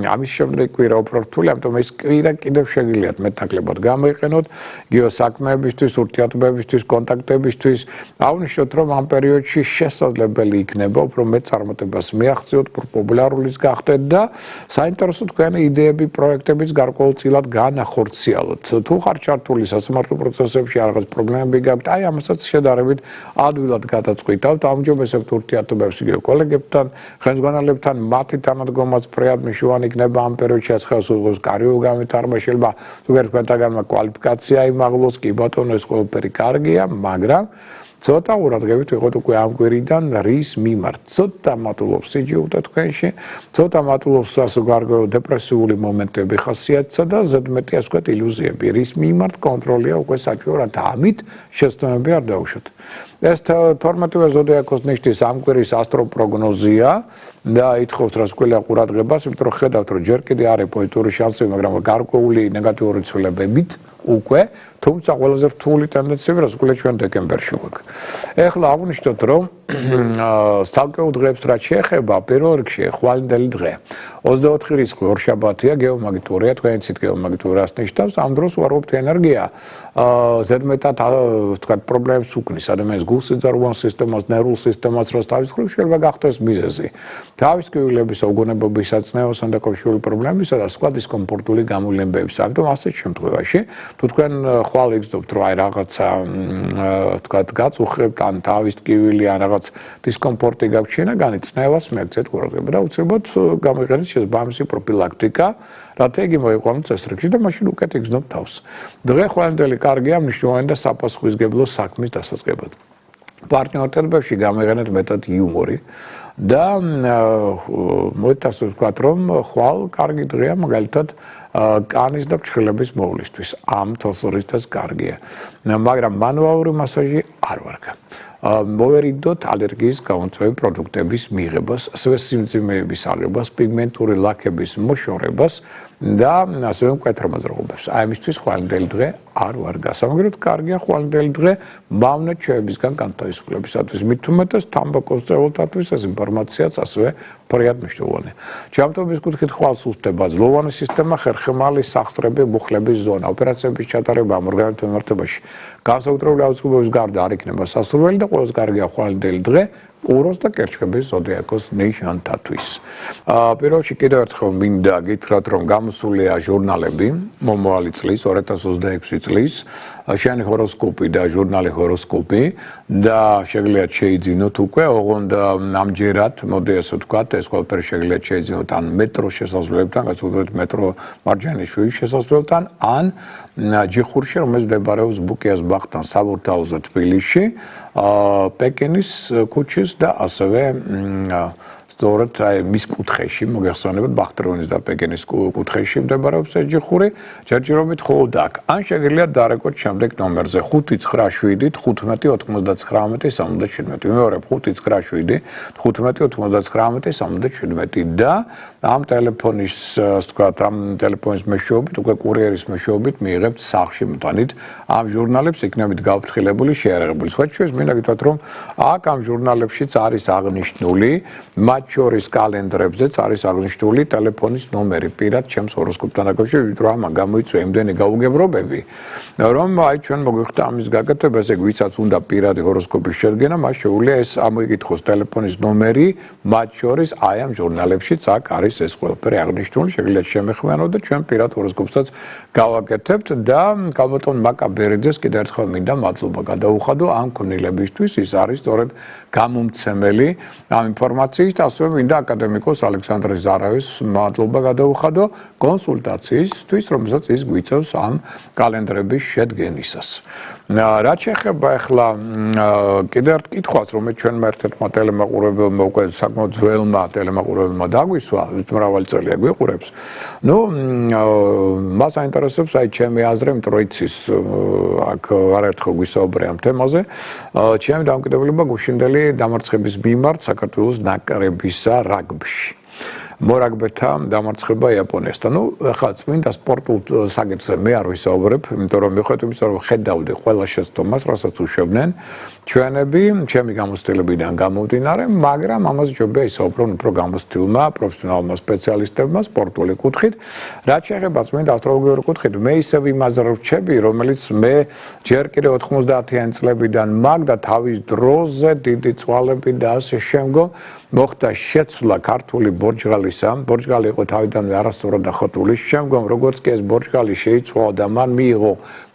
Speaker 1: ამის შემდეგ კვირა უფრო რთული, ამიტომ ეს კვირა კიდევ შეგიძლიათ მეტნაკლებად გამოიყენოთ გეოსაქმეებისთვის, ურთიერთობებისთვის, კონტაქტებისთვის. აღნიშნოთ, რომ ამ პერიოდში შესაძლებელი იქნება უფრო მეტ წარმატებას მიაღწიოთ, უფრო პოპულარულიც გახდეთ და საინტერესო თქვენი იდეები, პროექტებიც გარკვეულწილად განახორციელოთ. თუ ხარ ჩართული სასამართლო პროცესებში, რაღაც პრობლემები გაქვთ, აი ამასაც შედარებით ადვილად გადაწყვიტავთ, აუმჯობესებთ ურთიერთობებს იგივე კოლეგებთან, ხელმძღვანელებთან, მათი თანადგომაც ფრეად მნიშვნელოვანი იქნება ამ პერიოდში, ხელს უწყობს კარიერულ განვითარება, შეიძლება ზოგიერთ თქვენთაგანმა კვალიფიკაცია იმაღლოს, კი ბატონო, ეს ყველაფერი კარგია, მაგრამ ცოტა ყურადღებით ვიყოთ უკვე ამ კვირიდან რის მიმართ. ცოტა მატულობს სიჯულტა თქვენში, ცოტა მატულობს სასუგარგო დეპრესიული მომენტები ხასიათსა და ზედმეტი ასე ვთქვათ ილუზიები. რის მიმართ კონტროლია უკვე საჭიროა, ამით შეცდომები არ დაუშვათ. ეს 12-ვე ზოდიაქოს ნიშნის ამ კვირის ასტროპროგნოზია და ითხოვთ რასკვლელი ყურადღებას, იმიტომ რომ ხედავთ, რომ ჯერ კიდევ არის პოზიტიური შანსები, მაგრამ გარკვეული ნეგატიური ცვლილებებით უკვე, თუმცა ყველაზე რთული ტენდენციები რასკვლელი ჩვენ დეკემბერში გვაქვს. ეხლა აღნიშნოთ, რომ სამკეულ დღეებს რაც შეეხება, პირველ რიგში ხვალინდელი დღე. 24 რიცხვი ორშაბათია, გეომაგნიტურია, თქვენი ცით გეომაგნიტურას ნიშნავს, ამ დროს უარყოფითი ენერგია ზედმეტად ვთქვათ პრობლემებს უქმნის ადამიანის გულსიძარღვან სისტემას, ნერვულ სისტემას, რაც თავის მხრივ შეიძლება გახდეს მიზეზი. თავის კბილების უგონებობის საწნეოსთან დაკავშირებული პრობლემებისა და სხვა დისკომფორტული გამოვლენებების. ამიტომ ასეთ შემთხვევაში, თუ თქვენ ხვალ იგრძნობთ, რომ აი რაღაცა ვთქვათ გაწუხებთ ან თავის ტკივილი ან რაღაც რაღაც დისკომფორტი გაგვჩინა, განიწნევას მიაქცეთ ყურადღება და უცებოდ გამოიყენეთ შესაბამისი პროფილაქტიკა, რათა იგი მოიყვანოს წესრიგში და მაშინ უკეთ იგრძნოთ თავს. დღე ხვალინდელი კარგია მნიშვნელოვანი და საფასხვისგებლო საქმის დასაწყებად. პარტნიორთებებში გამოიყენეთ მეტად იუმორი და მოითა ასე ვთქვათ, რომ ხვალ კარგი დღეა მაგალითად კანის და ფრჩხილების მოვლისთვის. ამ თვალსაჩინოს კარგია. მაგრამ მანუალური მასაჟი არ ვარგა. მოვერიდოთ ალერგიის გამომწვევი პროდუქტების მიღებას, ასევე სიმძიმეების აღებას, პიგმენტური ლაქების მოშორებას და ასევე მკვეთრ მოძრაობებს. აი ამისთვის ხვალინდელი დღე არ ვარგა. სამაგეროდ კარგია ხვალინდელი დღე მავნე ჩვევებისგან განთავისუფლებისათვის. მით უმეტეს თამბაქოს წევრთათვის ეს ინფორმაციაც ასევე ფრიად მნიშვნელოვანი. ჯანმრთელობის კუთხით ხვალს უსწრება ძლოვანი სისტემა, ხერხემალი, სახსრები, მუხლების ზონა, ოპერაციების ჩატარება ამ ორგანოთა მიმართებაში. განსაკუთრებული აუცილებლობის გარდა არ იქნება სასურველი და ყველაზე კარგია ხვალინდელი დღე ყუროს და კერჩხების ზოდიაქოს ნიშანთათვის. პირველ რიგში კიდევ ერთხელ მინდა გითხრათ, რომ გამოსულია ჟურნალები მომავალი წლის 2026 წლის შენი ჰოროსკოპი და ჟურნალი ჰოროსკოპი და შეგიძლიათ შეიძინოთ უკვე, ოღონდ ამჯერად, მოდი ასე ვთქვათ, ეს ყველაფერი შეგიძლიათ შეიძინოთ ან მეტროს შესასვლელებთან, განსაკუთრებით მეტრო მარჯანიშვილის შესასვლელთან, ან ჯიხურში, რომელიც მდებარეობს ბუკიას ბაღთან საბურთალოზე თბილისში, პეკინის ქუჩის და ასევე სწორედ მის კუთხეში, მოგეხსენებათ, ბახტრიონის და პეკინის კუთხეში მდებარეობს ეს ჯიხური, ჯერჯერობით მხოლოდ აქ. ან შეგიძლიათ დარეკოთ შემდეგ ნომერზე 597 15 99 77. ვიმეორებ 597 15 99 77 და ამ ტელეფონის, ვთქვათ, ამ ტელეფონის მეშვეობით, უკვე კურიერის მეშვეობით მიიღებთ სახლში მტანით ამ ჟურნალებს იქნებით გავფრთხილებული, შეიარაღებული. სხვა შორის მინდა გითხრათ, რომ აქ ამ ჟურნალებშიც არის აღნიშნული, მათ შორის კალენდრებზეც არის აღნიშნული ტელეფონის ნომერი პირად ჩემს ჰოროსკოპთან დაკავშირებით, იმიტომ რომ ამან გამოიწვია იმდენი გაუგებრობები, რომ აი ჩვენ მოგვიხდა ამის გაკეთება, ესე ვისაც უნდა პირადი ჰოროსკოპის შედგენა, მას შეუძლია ეს ამოიკითხოს ტელეფონის ნომერი, მათ შორის აი ამ ჟურნალებშიც აქ არის ეს ყველაფერი აღნიშნული, შეგიძლიათ შემეხმიანოთ და ჩვენ პირად ჰოროსკოპსაც გავაკეთებთ და გალბატონ მაკაბერიძეს კიდევ ერთხელ მინდა მადლობა გადაუხადო ამ ქმნილებისთვის, ის არის სწორედ გამომცემელი ამ ინფორმაციის და ასევე მინდა აკადემიკოს ალექსანდრე ზარავის მადლობა გადაუხადო კონსულტაციისთვის, რომელსაც ის გვიწევს ამ კალენდრების შედგენისას. რაც შეეხება ახლა კიდევ ერთ კითხვას, რომელიც ჩვენმა ერთ-ერთმა ტელემაყურებელმა უკვე საკმაოდ ძველმა ტელემაყურებელმა დაგვისვა, მრავალი წელია გვიყურებს. ნუ მას აინტერესებს აი ჩემი აზრი, იმიტომ რომ იცის აქ არაერთხელ გვისაუბრე ამ თემაზე. ჩემი დამოკიდებულება გუშინდელი დამარცხების მიმართ საქართველოს ნაკრებისა რაგბიში. მორაგბეთა დამარცხება იაპონიასთან. ნუ ახლა წმინდა სპორტულ საკითხზე მე არ ვისაუბრებ, იმიტომ რომ მიუხედავად იმისა, რომ ხედავდი ყველა შეცდომას, რასაც უშვებდნენ ჩვენები, ჩემი გამოცდილებიდან გამომდინარე, მაგრამ ამაზე ჯობია ისაუბრონ უფრო გამოცდილმა, პროფესიონალურმა სპეციალისტებმა სპორტული კუთხით. რაც შეეხება წმინდა ასტროლოგიური კუთხით, მე ისევ იმაზე რჩები, რომელიც მე ჯერ კიდევ 90-იან წლებიდან მაგდა თავის დროზე დიდი წვალები და ასე შემდგომ მოხდა შეცვლა ქართული ბორჯღალისა. ბორჯღალი იყო თავიდანვე არასწორად დახატული, შემდგომ როგორც კი ეს ბორჯღალი შეიცვალა და მან მიიღო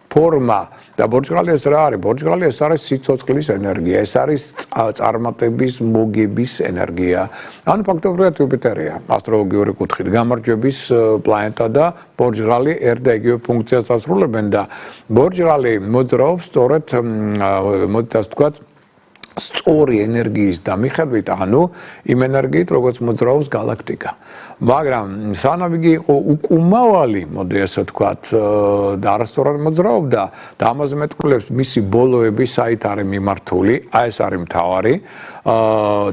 Speaker 1: ფორმა და ბორჯღალი ეს რა არის? ბორჯღალი ეს არის სიცოცხლის ენერგია, ეს არის წარმატების, მოგების ენერგია. ანუ ფაქტობრივად იუპიტერია ასტროლოგიური კუთხით გამარჯვების პლანეტა და ბორჯღალი ერთ და იგივე ფუნქციას ასრულებენ და ბორჯღალი მოძრაობს სწორედ, მოდით ასე ვთქვათ, სწორი ენერგიის დამიხედვით, ანუ იმ ენერგიით, როგორც მოძრაობს galaktika. მაგრამ სანამ იგი იყო უკუმავალი, მოდი ასე ვთქვათ, და არასწორად მოძრაობდა და ამაზე მეტყველებს მისი ბოლოები საით არის მიმართული, აი ეს არის მთავარი.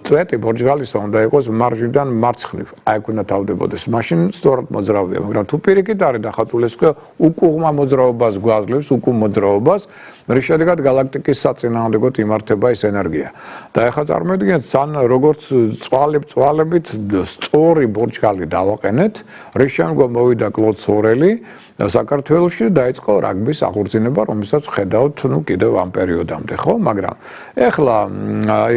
Speaker 1: წვეტი ბორჯღალისა უნდა იყოს მარჯვნიდან მარცხნივ, აი აქ უნდა თავდებოდეს. მაშინ სწორად მოძრაობია, მაგრამ თუ პირიქით არის დახატული, ეს უკუღმა მოძრაობას გვაძლევს, უკუმ მოძრაობას, რის შედეგად galaktikis საწინააღმდეგოდ იმართება ეს ენერგია. და ეხლა წარმოიდგინეთ, სან როგორც წვალებით სწორი ბორჯგალი დავაყენეთ, რის შემდგომ მოვიდა კლოდ სორელი საქართველოში დაიწყო რაგბის აღორძინება, რომელსაც ვხედავთ, ნუ კიდევ ამ პერიოდამდე, ხო? მაგრამ ეხლა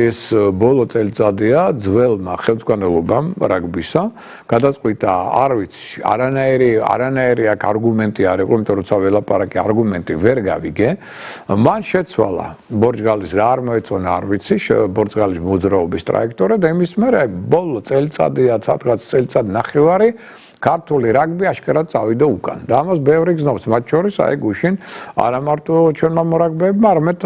Speaker 1: ეს ბოლო წელიწადია ძველმა ხელმძღვანელობამ რაგბისა გადაწყვიტა, არ ვიცი, არანაირი აქ არგუმენტი არ იყო, იმიტომ რომ ცა ველაპარაკი არგუმენტი ვერ გავიგე. მან შეცვალა ბორჯგალის რა არ მოეწონა, არ ვიცი, ბორცღალის მოძრაობის ტრაექტორია და იმის მერე ბოლო წელიწადია, სადღაც წელიწად ნახევარი ქართული რაგბი აშკარად წავიდა უკან. და ამას ბევრი გზნობს, მათ შორის აი გუშინ არა მარტო ჩვენმა მორაგბეებმა, არამედ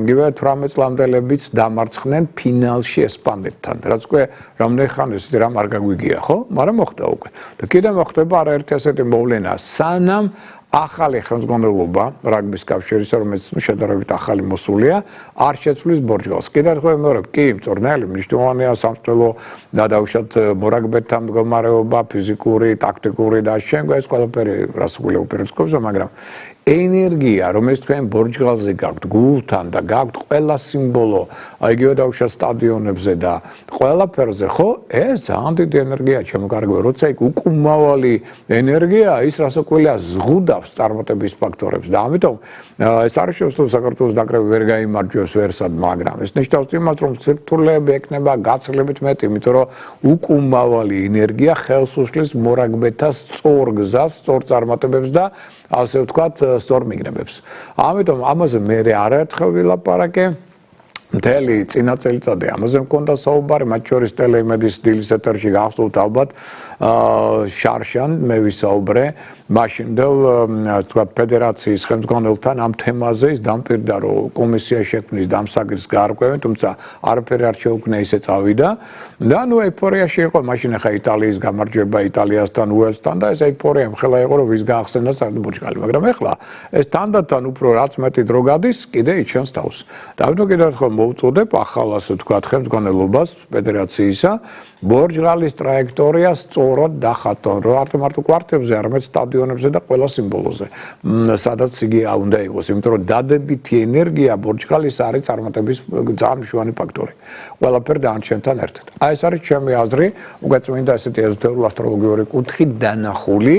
Speaker 1: იგივე 18 წლამდელებიც დამარცხნენ ფინალში ესპანეთთან. რაც უკვე რამდენი ხანი ესეთი რამ არ გაგვიგია, ხო? მაგრამ მოხდა უკვე. და კიდე მოხდება არაერთი ასეთი მოვლენა, სანამ ახალი ხელმძღვანელობა რაგბის კავშირისა, რომელიც შედარებით ახალი მოსულია, არ შეცვლის ბორჯგალს. კიდევ ერთხელ ვიმეორებ, კი, მწვრთნელი მნიშვნელოვანია სამწვრთნელო და დაუშვათ მორაგბეთა მდგომარეობა, ფიზიკური, ტაქტიკური და შემდგომ ეს ყველაფერი რას უპირისპირდება, მაგრამ ენერგია, რომელიც თქვენ ბორჯგალზე გაქვთ, გულთან და გაქვთ ყველა სიმბოლო, იგივე დაუშვათ სტადიონებზე და ყველაფერზე, ხო? ეს ძალიან დიდი ენერგია შემოგარგება, როცა იქ უკუმავალი ენერგია ის რასაკვირველია ზღუდავს წარმატების ფაქტორებს და ამიტომ ეს არის შეუძლო საქართველოს ნაკრები ვერ გაიმარჯვებს ვერსად, მაგრამ ეს ნიშნავს იმას, რომ სირთულეები ექნება გაცილებით მეტი, იმიტომ რომ უკუმავალი ენერგია ხელს უშლის მორაგბეთა სწორ გზას, სწორ წარმატებებს და ასე ვთქვათ, სწორ მიგნებებს. ამიტომ ამაზე მე არაერთხელ ვილაპარაკე. მთელი წინა წელიწადი ამაზე მქონდა საუბარი, მათ შორის ტელეიმედის დილის ეთერში გახსოვთ ალბათ შარშან მე ვისაუბრე მაშინდელ თქვა ფედერაციის ხელმძღვანელთან ამ თემაზე ის დამპირდა რომ კომისია შექმნის დამსაგრის გარკვევენ, თუმცა არაფერი არ შეუქმნა ისე წავიდა და ნუ ეიფორიაში იყო მაშინ ახლა იტალიის გამარჯვება იტალიასთან უელსთან და ეს ეიფორია მხელა იყო რომ ვის გაახსენდა ბურჯგალი, მაგრამ ახლა ეს თანდათან უფრო რაც მეტი დრო გადის კიდე იჩენს თავს. და ამიტომ კიდევ ერთხელ მოვუწოდებ ახალ ასე ვთქვათ ხელმძღვანელობას ფედერაციისა ბორჯგალის ტრაექტორია სწორად დახატონ, რომ არ მარტო კვარტებზე, არამედ სტადიონებზე და ყველა სიმბოლოზე, სადაც იგი უნდა იყოს, იმიტომ რომ დადებითი ენერგია ბორჯგალის არის წარმატების ძალიან მნიშვნელოვანი ფაქტორი. ყველაფერი დანარჩენთან ერთად. აი ეს არის ჩემი აზრი, უკვე წმინდა ესეთი ეზოთერული ასტროლოგიური კუთხით დანახული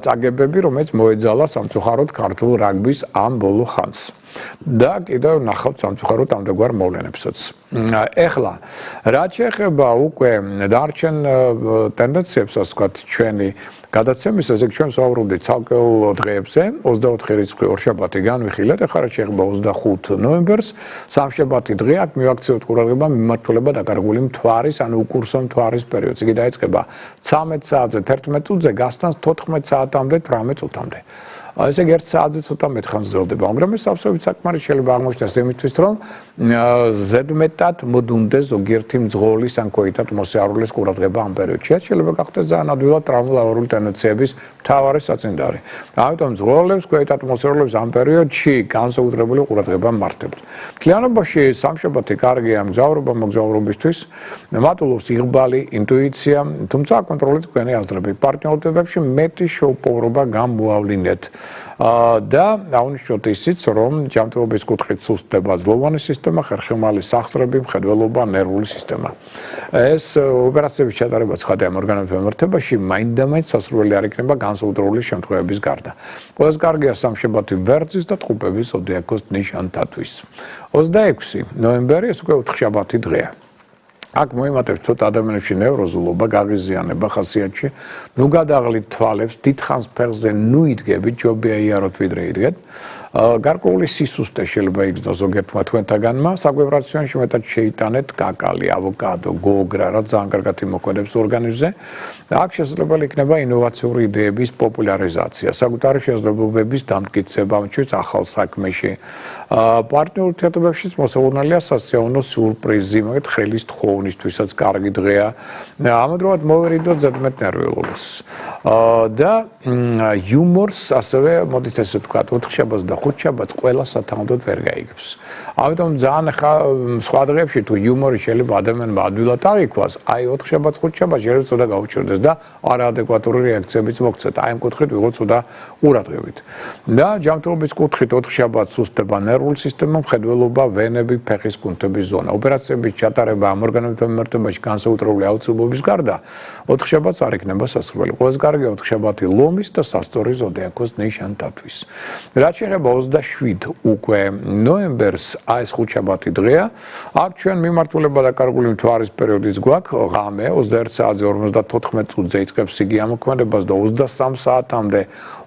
Speaker 1: წაგებები, რომელიც მოეძალა სამწუხაროდ ქართულ რაგბის ამ ბოლო ხანს. და კიდევ ნახავთ სამწუხაროდ ამდენგვარ მოვლენებსაც. ეხლა რაც შეეხება უკვე დარჩენ ტენდენციებს, ასე ვთქვათ, ჩვენი გადაცემის, ესე ჩვენ ვსაუბრობდით ცალკეულ დღეებზე, 24 რიცხვი ორშაბათი განვიხილეთ, ახლა რაც შეეხება 25 ნოემბერს, სამშაბათი დღე აქ მივაქციოთ ყურადღება მიმართულება დაკარგული მთვარის, ანუ უკურსო მთვარის პერიოდს. იგი დაიწყება 13 საათზე 11 წუთზე, გასტანს 14 საათამდე 18 წუთამდე. ესე იგი 1 საათზე ცოტა მეტ ხანს ძველდება, მაგრამ ეს absolut საკმარისი შეიძლება აღმოჩნდეს იმისთვის, რომ ზედმეტად მოდუნდეს ზოგიერთი მძღოლის ან ქოითად მოსიარულეს ყურადღება ამ პერიოდში. შეიძლება გახდეს ძალიან ადვილად ტრამვულავარული ტენდენციების მთავარი საწინდარი. ამიტომ მძღოლებს, ქოითად მოსიარულებს ამ პერიოდში განსაკუთრებული ყურადღება მართებთ. მთლიანობაში სამშაბათი კარგია მოგზაურობისთვის, მატულობს იღბალი, ინტუიცია, თუმცა აკონტროლეთ თქვენი აზრები. პარტნიორობებში მეტი შეუპოვრობა გამოავლინეთ. და აღნიშნოთ ისიც, რომ ჯანმრთელობის კუთხით სუსტდება ძლოვანი სისტემა, ხერხემალი სახსრები, მხედველობა, ნერვული სისტემა. ეს ოპერაციების ჩატარება ცხადია ამ ორგანოების მიმართებაში, მაინდამაინც სასურველი არ იქნება განსაკუთრებული შემთხვევების გარდა. ყველას კარგია სამშაბათი ვერძის და ტყუპების ზოდიაქოს ნიშანთათვის. 26 ნოემბერი ეს უკვე ოთხშაბათი დღეა. აქ მოიმატებს ცოტა ადამიანებში ნევროზულობა, გაღიზიანება ხასიათში, ნუ გადაღლით თვალებს, დიდხანს ფეხზე ნუ იდგებით, ჯობია იაროთ ვიდრე იდგეთ. გარკვეული სისუსტე შეიძლება იგრძნოს ზოგიერთმა თქვენთაგანმა, საკვებ რაციონში მეტად შეიტანეთ კაკალი, ავოკადო, გოგრა, რაც ძალიან კარგად იმოქმედებს ორგანიზმზე. აქ შესაძლებელი იქნება ინოვაციური იდეების პოპულარიზაცია, საკუთარი შესაძლებლობების დამტკიცება, ამჩვენს ახალ საქმეში. პარტნიორ ურთიერთობებშიც მოსაუბრულია სასიამოვნო სიურპრიზი, მაგათ ხელის თხოვნისთვისაც კარგი დღეა. ამავდროულად მოვერიდოთ ზედმეტ ნერვიულობას. და იუმორს ასევე მოდით ესე ვთქვათ, ოთხშაბათს და ხუთშაბათს ყველა სათანადოდ ვერ გაიგებს. ამიტომ ძალიან სხვა დღეებში თუ იუმორი შეიძლება ადამიანმა ადვილად არ იქواس, აი ოთხშაბათს ხუთშაბათს შეიძლება ცოტა გაუჩერდეს და არაადეკვატური რეაქციებიც მოქცეთ. აი ამ კუთხით ვიღოთ ცოტა ყურადღებით. და ჯანმრთელობის კუთხით ოთხშაბათს სუსტდება ნერვული სისტემა, მხედველობა, ვენები, ფეხის კუნთების ზონა. ოპერაციების ჩატარება ამ ორგანოებთან მიმართებაში განსაკუთრებული აუცილებლობის გარდა ოთხშაბათს არ იქნება სასურველი. ყველას კარგავთ ხშაბათი ლომის და სასწორი ზოდიაქოს ნიშანთათვის. რაც შეეხება 27 უკვე ნოემბერს ეს ხუთშაბათი დღეა. აქ ჩვენ მიმართულება დაკარგული მთვარის პერიოდიც გვაქვს ღამე 21 საათზე 54 წუთზე იწყებს იგი ამოქმედებას და 23 საათამდე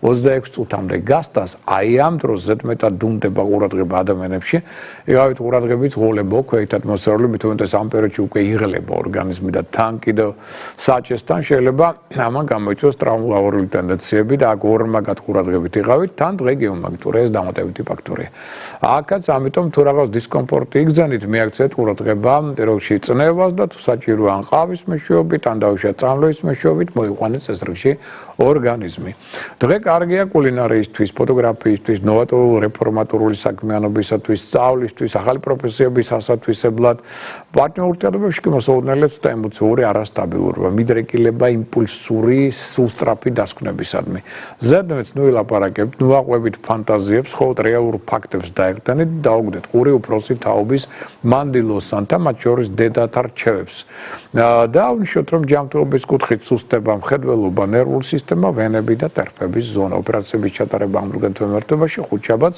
Speaker 1: 26 წუთამდე გასტანს. აი ამ დროს ზედმეტად დუმდება ყურადღება ადამიანებში. იგავით ყურადღებით ღოლებო ქვეით ატმოსფერული მithumetes ამ პერიოდში უკვე იღლება ორგანიზმი და თან კიდევ საჭესთან შეიძლება ამან გამოიწვიოს ტრავმატული ტენდენციები და აქ ორმაგად ყურადღებით იღავით თან დღე გეომაგნიტურია ეს დამატებითი ფაქტორია. აქაც ამიტომ თუ რაღაც დისკომფორტი იგზავნით მიაქცეთ ყურადღება პირობში წნევას და თუ საჭიროა ან ყავის მეშვეობით ან დაუშვათ წამლების მეშვეობით მოიყვანეთ ეს რიგში ორგანიზმი. დღე კარგია კულინარიისთვის, ფოტოგრაფიისთვის, ნოვატორული რეფორმატორული საქმიანობისათვის, სწავლისთვის, ახალი პროფესიების ასათვისებლად, პარტნიორ ურთიერთობებში კი მოსაუბრებლებს და ემოციური არასტაბილურობა, მიდრეკილება იმპულსური, სუსტრაფი დასკვნებისადმი. ზედმეტ ნუ ილაპარაკებთ, ნუ აყვებით ფანტაზიებს, ხოლმე რეალურ ფაქტებს დაეხტანით და დაუგდეთ ყური უფროსი თაობის მანდილოსთან და მათ შორის დედათა რჩევებს. და აღნიშნოთ, რომ ჯანმრთელობის კუთხით სუსტება, მხედველობა, ნერვული სისტემა, ვენები და ტერფების ზონა. ოპერაციების ჩატარება ამ რეგენტებაში ხუთშაბათს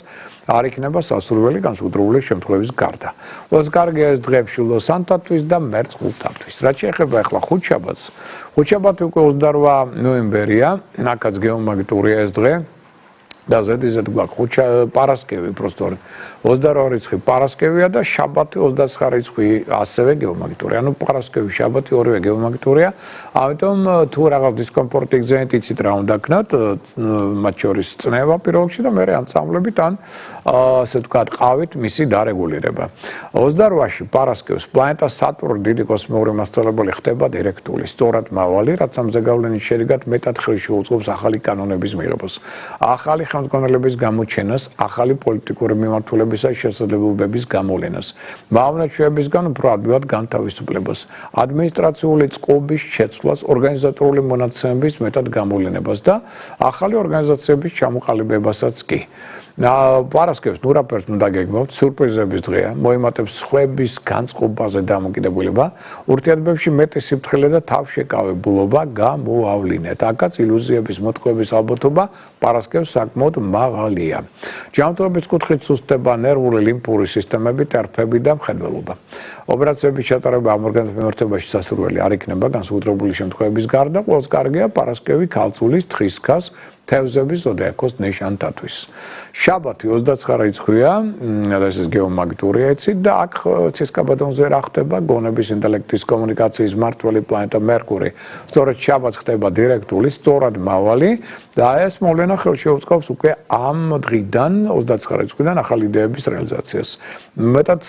Speaker 1: არ იქნება სასურველი განსაკუთრებული შემთხვევების გარდა. ყველას კარგია ეს დღეებში ლოსანტათვის და მერწყულთათვის. რაც შეეხება ახლა ხუთშაბათს, ხუთშაბათი უკვე 28 ნოემბერია, აქაც გეომაგნიტურია ეს დღე. და ზედიზედ გვაქვს პარასკევი პროსტორ 22 რიცხვი პარასკევია და შაბათი 29 რიცხვი ასევე გეომაგნიტურია. ანუ პარასკევი, შაბათი ორივე გეომაგნიტურია. ამიტომ თუ რაღაც დისკომფორტი გზენით იცით რა უნდა ქნათ, მათ შორის წნევა პირველში და მეორე ამწამლებით ან ასე ვთქვათ, ყავით მისი დარეგულირება. 28-ში პარასკევს პლანეტა სატურნი დიდი კოსმიური მასშტაბური ხდება დირექტული, სწორად მავალი, რაც ამ ზეგავლენის შედეგად მეტად ხელს შეუწყობს ახალი კანონების მიღებას. ახალი ხელმძღვანელების გამოჩენას, ახალი პოლიტიკური მიმართულებისა შესაძლებლობების გამოვლენას, მავნეჩვეებისგან უფრო ადვილად განთავისუფლებას, ადმინისტრაციული წყობის შეცვლას, ორგანიზატორული მონაცემების მეტად გამოვლენებას და ახალი ორგანიზაციების ჩამოყალიბებასაც კი. პარასკევს ნუ რაფერს უნდა გეგმავთ, სიურპრიზების დღეა, მოემატებს სხვების განწყობაზე დამოკიდებულება, ურთიერთობებში მეტი სიფრთხილე და თავშეკავებულობა გამოავლინეთ. აქაც ილუზიების მოტყუების ალბათობა პარასკევს საკმაოდ მაღალია. ჯანმრთელობის კუთხით სუსტება, ნერვული ლიმფური სისტემები, ტერფები და მხედველობა. ოპერაციების ჩატარება ამ ორგანიზმის მიმართებაში სასურველი არ იქნება განსაკუთრებული შემთხვევების გარდა, ყველას კარგია პარასკევი ქალწულის თხისქას თევზების ზოდიაქოს ნიშანთათვის. შაბათი 29 რიცხვია, ეს გეომაგნიტურია იცით და აქ ცისკაბადონზე რა ხდება? გონების ინტელექტის კომუნიკაციის მმართველი პლანეტა მერკური. სწორედ შაბათს ხდება დირექტული, სწორად მავალი და ეს მოვლენა ხელს შეუწყობს უკვე ამ დღიდან 29 რიცხვიდან ახალი იდეების რეალიზაციას. მეტად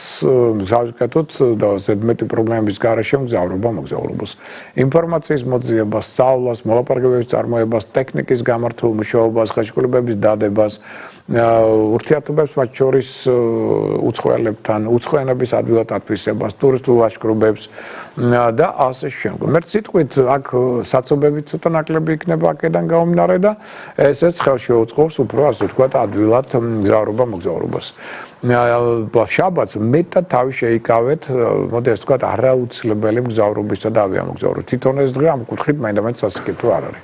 Speaker 1: გზავკეთოთ და ზედმეტი პრობლემების გარეშე მოგზაურობას. ინფორმაციის მოძიებას, სწავლას, მოლაპარაკებების წარმოებას, ტექნიკის გამართულ მუშაობას, ხელშეკრულებების დადებას, ურთიერთობებს მათ შორის უცხოელებთან, უცხოენების ადვილად ათვისებას, ტურისტულ ლაშქრობებს და ასე შემდეგ. მე სიტყვით აქ საცობები ცოტა ნაკლები იქნება აქედან გამომდინარე და ესეც ხელს შეუწყობს უფრო ასე ვთქვათ ადვილად მოგზაურობას. შაბათს მეტად თავი შეიკავეთ, მოდი ასე ვთქვათ, არაუცილებელი მგზავრობისა და ავიამოგზაურობის. თვითონ ეს დღე ამ კუთხით მაინდამაინც სასიკეთო არ არის.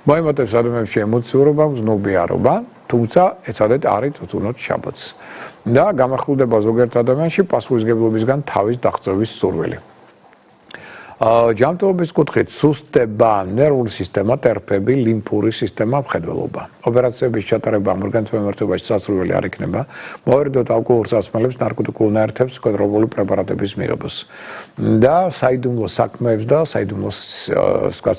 Speaker 1: მოემატებს ადამიანებში ემოციურობა, მზნობიარობა, თუმცა ეცადეთ არ იწვუნოთ შაბათს. და გამახვილდება ზოგიერთ ადამიანში პასუხისმგებლობისგან თავის დაღწევის სურვილი. ჯანმრთელობის კუთხით სუსტება, ნერვული სისტემა, ტერფები, ლიმფური სისტემა, მხედველობა. ოპერაციების ჩატარება ამ ორგანიზმის მიმართებაში სასურველი არ იქნება. მოვერდოთ ალკოჰოლურ სასმელებს, ნარკოტიკულ ნაერთებს, ფსიქოტროპული პრეპარატების მიღებას. და საიდუმლო საქმეებს და საიდუმლო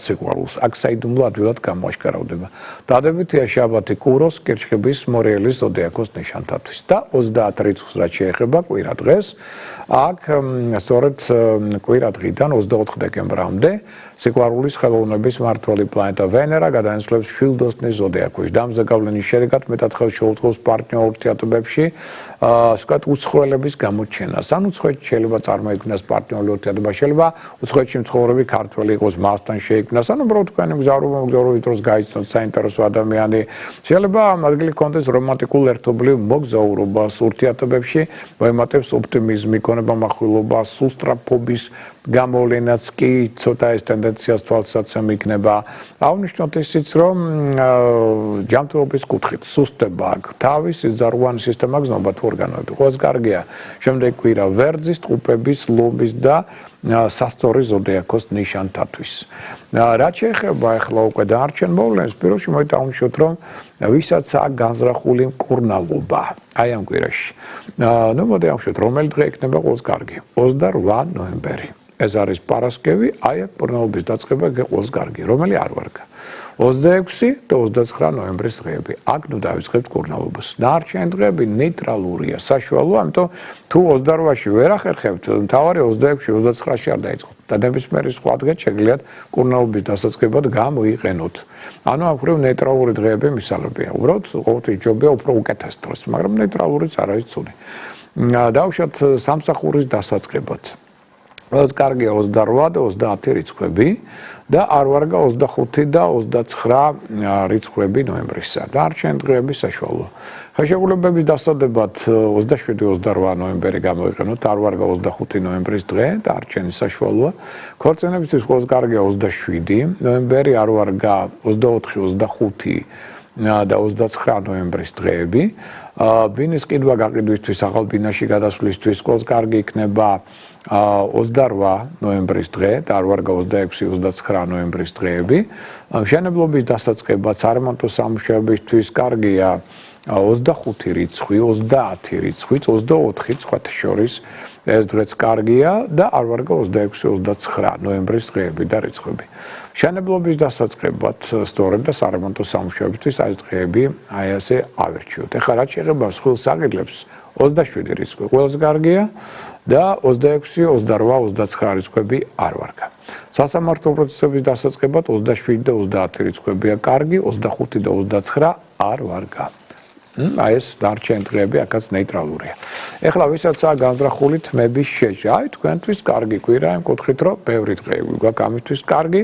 Speaker 1: სიყვარულს. აქ საიდუმლო ადვილად გამოაშკარავდება. დადებითია შაბათი კუროს, კირჩხიბის, მორიელის ზოდიაქოს ნიშანთათვის. და 30 რიცხვს რაც შეეხება კვირა დღეს, აქ სწორედ კვირა დღიდან 24 დეკემბრამდე სიყვარულის ხელოვნების მმართველი პლანეტა ვენერა გადაინაცვლებს შვილდოსნის ზოდიაქოში. და ამ ზეგავლენის შედეგად მეტად ხელს შეუწყობს პარტნიორ ურთიერთობებში უცხოელების გამოჩენას. ან უცხოეთში შეიძლება წარმოიქმნას პარტნიორული ურთიერთობა, შეიძლება უცხოეთში მცხოვრები ქართველი იყოს, მასთან შეიქმნას, ან უბრალოდ თქვენი მგზავრობის დროს გაიცნოთ საინტერესო ადამიანი. შეიძლება ადგილი ჰქონდეს რომანტიკულ ერთობლივ მოგზაურობას ურთიერთობებში, მოემატებს ოპტიმიზმი, გონებამახვილობა, სუსტრაფობის გამოვლენაც კი ცოტა ეს ტენდენციას თვალსაცემ იქნება. აღნიშნოთ ისიც, რომ ჯანმრთელობის კუთხით სუსტება აქვს. თავის ზარღვანი სისტემა გზნობა თუ ორგანოები. ყველას კარგია. შემდეგ კვირა ვერძის, ტყუპების, ლომის და სასწორი ზოდიაქოს ნიშანთათვის. რაც შეეხება ახლა უკვე დანარჩენ მოვლენებს, პირველში მოიტანხმოთ, რომ ვისაც აქვს განზრახული მკურნალობა აი ამ კვირაში. ნუ მოდი ავშოთ, რომელი დღე იქნება ყველას კარგი? 28 ნოემბერი. ეს არის პარასკევი, აი აქ მკურნალობის დაწყება ყველას კარგი. რომელი არ ვარგა? 26 და 29 ნოემბრის დღეები. აქ ნუ დავიწყებთ მკურნალობას. დანარჩენი დღეები ნეიტრალურია, საშუალო, ამიტომ თუ 28-ში ვერ ახერხებთ, მთავარი 26-ში, 29-ში არ დაიწყოთ. და ნებისმიერი სხვა დღე შეგიძლიათ მკურნალობის დასაწყებად გამოიყენოთ. ანუ აქ უფრო ნეიტრალური დღეები მისაღებია. უბრალოდ ყოველთვის ჯობია უფრო უკეთეს დროს, მაგრამ ნეიტრალურიც არ არის ცუდი. დავუშვათ სამსახურის დასაწყებად. ყველას კარგია 28 და 30 რიცხვები და არ ვარგა 25 და 29 რიცხვები ნოემბრისა. დანარჩენი დღეები საშუალო. ხელშეკრულებების დასადებად 27-28 ნოემბერი გამოიყენოთ, არ ვარგა 25 ნოემბრის დღე, დანარჩენი საშუალოა. ქორწინებისთვის ყველას კარგია 27 ნოემბერი, არ ვარგა 24, 25 და 29 ნოემბრის დღეები. ბინის ყიდვა გაყიდვისთვის, ახალ ბინაში გადასვლისთვის ყველას კარგი იქნება 28 ნოემბრის დღე და არ ვარგა 26-29 ნოემბრის დღეები. მშენებლობის დასაწყებად სარემონტო სამუშაოებისთვის კარგია 25 რიცხვი, 30 რიცხვი, 24 სხვათა შორის ეს დღეც კარგია და არ ვარგა 26-29 ნოემბრის დღეები და რიცხვები. მშენებლობის დასაწყებად სწორედ და სარემონტო სამუშაოებისთვის ეს დღეები აი ასე ავირჩიოთ. ეხლა რაც შეეხება მსხვილ საყიდლებს 27 რიცხვი ყველას კარგია და 26, 28, 29 რიცხვები არ ვარგა. სასამართლო პროცესების დასაწყებად 27 და 30 რიცხვებია კარგი, 25 და 29 არ ვარგა. აი ეს დარჩენი დღეები აქაც ნეიტრალურია. ეხლა ვისაც აქვს განზრახული თმების შეჭრა, აი თქვენთვის კარგი კვირა იმ კუთხით, რომ ბევრი დღეები გვაქვს ამისთვის კარგი.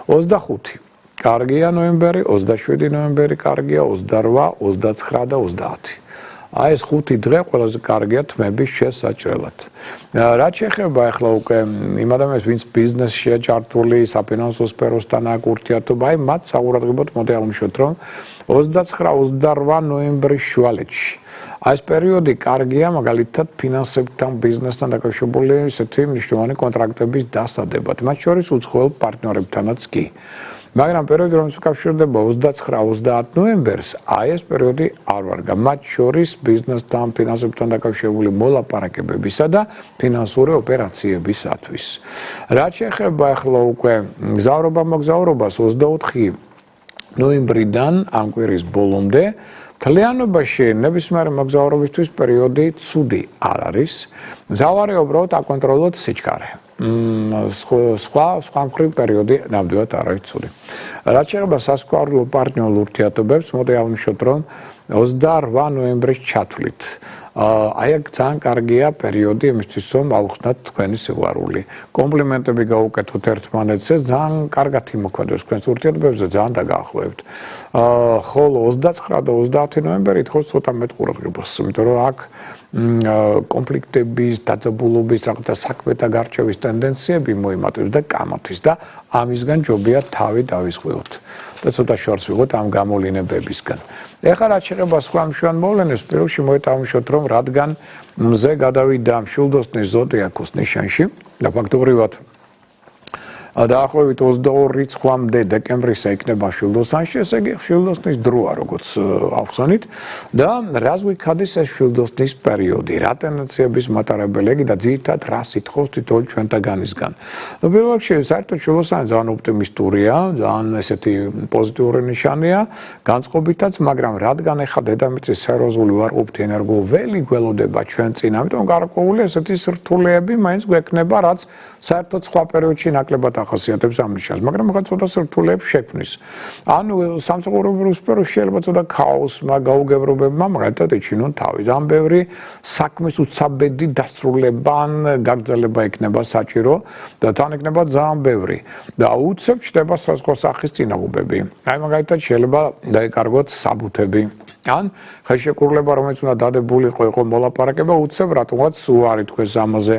Speaker 1: 25 კარგია ნოემბერი, 27 ნოემბერი კარგია, 28, 29 და 30. აი ეს 5 დღე ყველაზე კარგია თმების შესაჭრელად. რაც შეეხება ახლა უკვე იმ ადამიანებს, ვინც ბიზნესშია ჩართული, საფინანსო სფეროსთან აქვს ურთიერთობა, აი მათ საყურადღებოდ მოდი აღვნიშნოთ, რომ 29-28 ნოემბრის შუალედში. აი ეს პერიოდი კარგია მაგალითად ფინანსებთან, ბიზნესთან დაკავშირებული ისეთი მნიშვნელოვანი კონტრაქტების დასადებად, მათ შორის უცხოელ პარტნიორებთანაც კი. მაგრამ პერიოდი, რომელიც უკავშირდება 29-30 ნოემბერს, აი ეს პერიოდი არ ვარგა. მათ შორის ბიზნესთან, ფინანსებთან დაკავშირებული მოლაპარაკებებისა და ფინანსური ოპერაციებისათვის. რაც შეეხება ახლა უკვე მოგზაურობას 24 ნოემბრიდან ამ კვირის ბოლომდე მთლიანობაში ნებისმიერი მოგზაურობისთვის პერიოდი ცუდი არ არის. მთავარი უბრალოდ აკონტროლოთ სიჩქარე. სხვა მხრივ პერიოდი ნამდვილად არ არის ცუდი. რაც შეეხება სასქესო პარტნიორულ ურთიერთობებს, მოდი აღვნიშნოთ, რომ 28 ნოემბრის ჩათვლით. აი აქ ძალიან კარგია პერიოდი იმისთვის, რომ აუხსნათ თქვენი სიყვარული. კომპლიმენტები გაუკეთოთ ერთმანეთს, ძალიან კარგად იმოქმედებს თქვენს ურთიერთობებზე, ძალიან დაგაახლოებთ. ხოლო 29 და 30 ნოემბერი ითხოვს ცოტა მეტ ყურადღებას, იმიტომ რომ აქ კონფლიქტების, დაძაბულობის, რაღაცა საქმეთა გარჩევის ტენდენციები მოიმატებს და კამათის და ამისგან ჯობია თავი დავისხვიოთ და ცოტა შორს ვიღოთ ამ გამოვლენებებისგან. ეხლა რაც შეეხება სხვა მნიშვნელოვან მოვლენებს, პირველში მოიტანხმოთ, რომ რადგან მზე გადავიდა მშვილდოსნის ზოდიაქოს ნიშანში და ფაქტობრივად დაახლოებით 22 რიცხვამდე დეკემბრისა იქნება მშვილდოსანში, ესე იგი მშვილდოსნის დროა, როგორც ახსენით და რას გვიქადის ეს მშვილდოსნის პერიოდი, რა ტენდენციების მატარებელი და ძირითადად რას ითხოვს თითოეულ ჩვენთაგანისგან. პირველ რიგში საერთოდ მშვილდოსანი ძალიან ოპტიმისტურია, ძალიან ესეთი პოზიტიური ნიშანია, განწყობითაც, მაგრამ რადგან ახლა დედამიწის სერიოზული უარყოფითი ენერგო ველი გველოდება ჩვენ წინ, ამიტომ გარკვეული ესეთი სირთულეები მაინც გვექნება, რაც საერთოდ სხვა პერიოდში ნაკლებად ახასიათებს ამ ნიშანს, მაგრამ ახლა ცოტა სირთულეებს შექმნის. ანუ სამსახურებრივ სფეროში შეიძლება ცოტა ქაოსმა, გაუგებრობებმა მაგალითად ეჩინონ თავი. ძალიან ბევრი საქმის უცაბედი დასრულება ან გაგრძელება იქნება საჭირო და თან იქნება ძალიან ბევრი. და უცებ ჩდება სხვა სახის წინაღობები. აი მაგალითად შეიძლება დაეკარგოთ საბუთები. ან ხელშეკრულება, რომელიც უნდა დადებული იყო მოლაპარაკება, უცებ რატომღაც უარი თქვეს ამაზე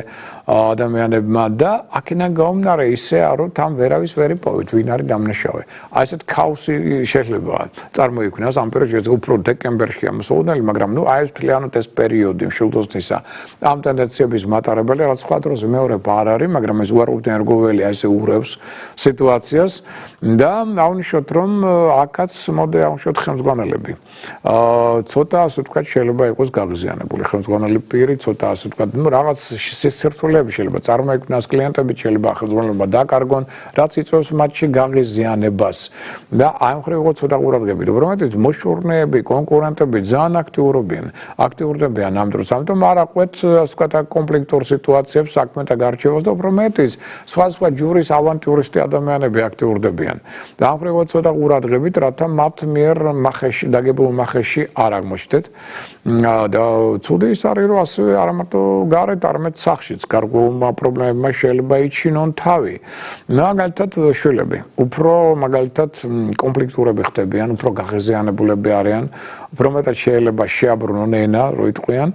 Speaker 1: ადამიანებმა და აქედან გამომდინარე ისე რომ თან ვერავის ვერ იპოვეთ, ვინ არის დამნაშავე. აი ესეთ ქაოსი შეიძლება წარმოიქმნას ამ პერიოდში, უფრო დეკემბერში ამოსულნელი, მაგრამ აი ეს მთლიანად ეს პერიოდი მშვილდოსნისა ამ ტენდენციების მატარებელი რაც სხვა დროს მეორება არ არის, მაგრამ ეს უარყოფითი აი ესე ურევს სიტუაციას და აღნიშნოთ რომ აქაც მოდი აღნიშნოთ ხელმძღვანელები. ცოტა ასე ვთქვათ შეიძლება იყოს გაღიზიანებული ხელმძღვანელი პირი, ცოტა ასე ვთქვათ, რაღაც სირთულეები შეიძლება წარმოიქმნას, კლიენტები შეიძლება ხელმძღვანელობა დაკარგონ, რაც იწვევს მათში გაღიზიანებას. და აი მხრივ იყო ცოტა ყურადღებით, უბრალოდ მოშურნეები, კონკურენტები ძალიან აქტიურდებიან ამ დროს, ამიტომ არ აყვეთ ასე ვთქვათ კონფლიქტურ სიტუაციებს საქმეთა გარჩევას და უფრო მეტიც სხვა ჯურის ავანტიურისტი ადამიანები აქტიურდებიან. და ამ მხრივ ცოტა ყურადღებით, რათა მათ მიერ მახეში დაგებულ მახეში არ აღმოჩნდეთ და ცუდი ის არის რომ ასევე არა მარტო გარეთ, არამედ სახლშიც გარკვეულმა პრობლემებმა შეიძლება იჩინონ თავი. მაგალითად შვილები, უფრო მაგალითად კონფლიქტურები ხდებიან, უფრო გაღიზიანებულები არიან, უფრო მეტად შეიძლება შეაბრუნონ ენა, რო იტყვიან.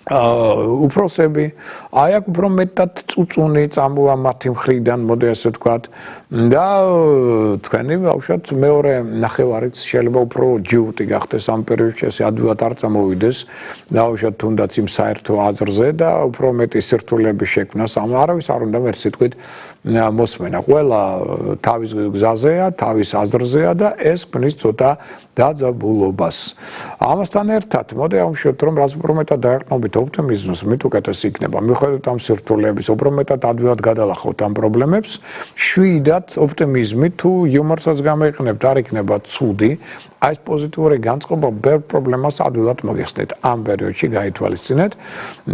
Speaker 1: უფროსები, აი აქ უფრო მეტად წუწუნი წამოვა მათი მხრიდან, მოდი ასე ვთქვათ, და თქვენი ბავშვად მეორე ნახევარიც შეიძლება უფრო ჯიუტი გახდეს ამ პერიოდში, ასე ადვილად არ წამოვიდეს, ბავშვად თუნდაც იმ საერთო აზრზე და უფრო მეტი სირთულეების შექმნას, არავის არ უნდა ერთ სიტყვით მოსმენა. ყველა თავის გზაზეა, თავის აზრზეა და ეს ქმნის ცოტა დაძაბულობას. ამასთან ერთად, მოდი აღნიშნოთ, რომ რაც უფრო მეტად დაეყრდნობით ოპტიმიზმს, მით უკეთეს იქნება. მიუხედავად ამ სირთულეების, უფრო მეტად ადვილად გადალახავთ ამ პრობლემებს, შვიდად ოპტიმიზმი თუ იუმორსაც გამოიყენებთ, არ იქნება ცუდი. აი ეს პოზიტიური განწყობა ბევრ პრობლემას ადვილად მოგეხსნით ამ პერიოდში გაითვალისწინეთ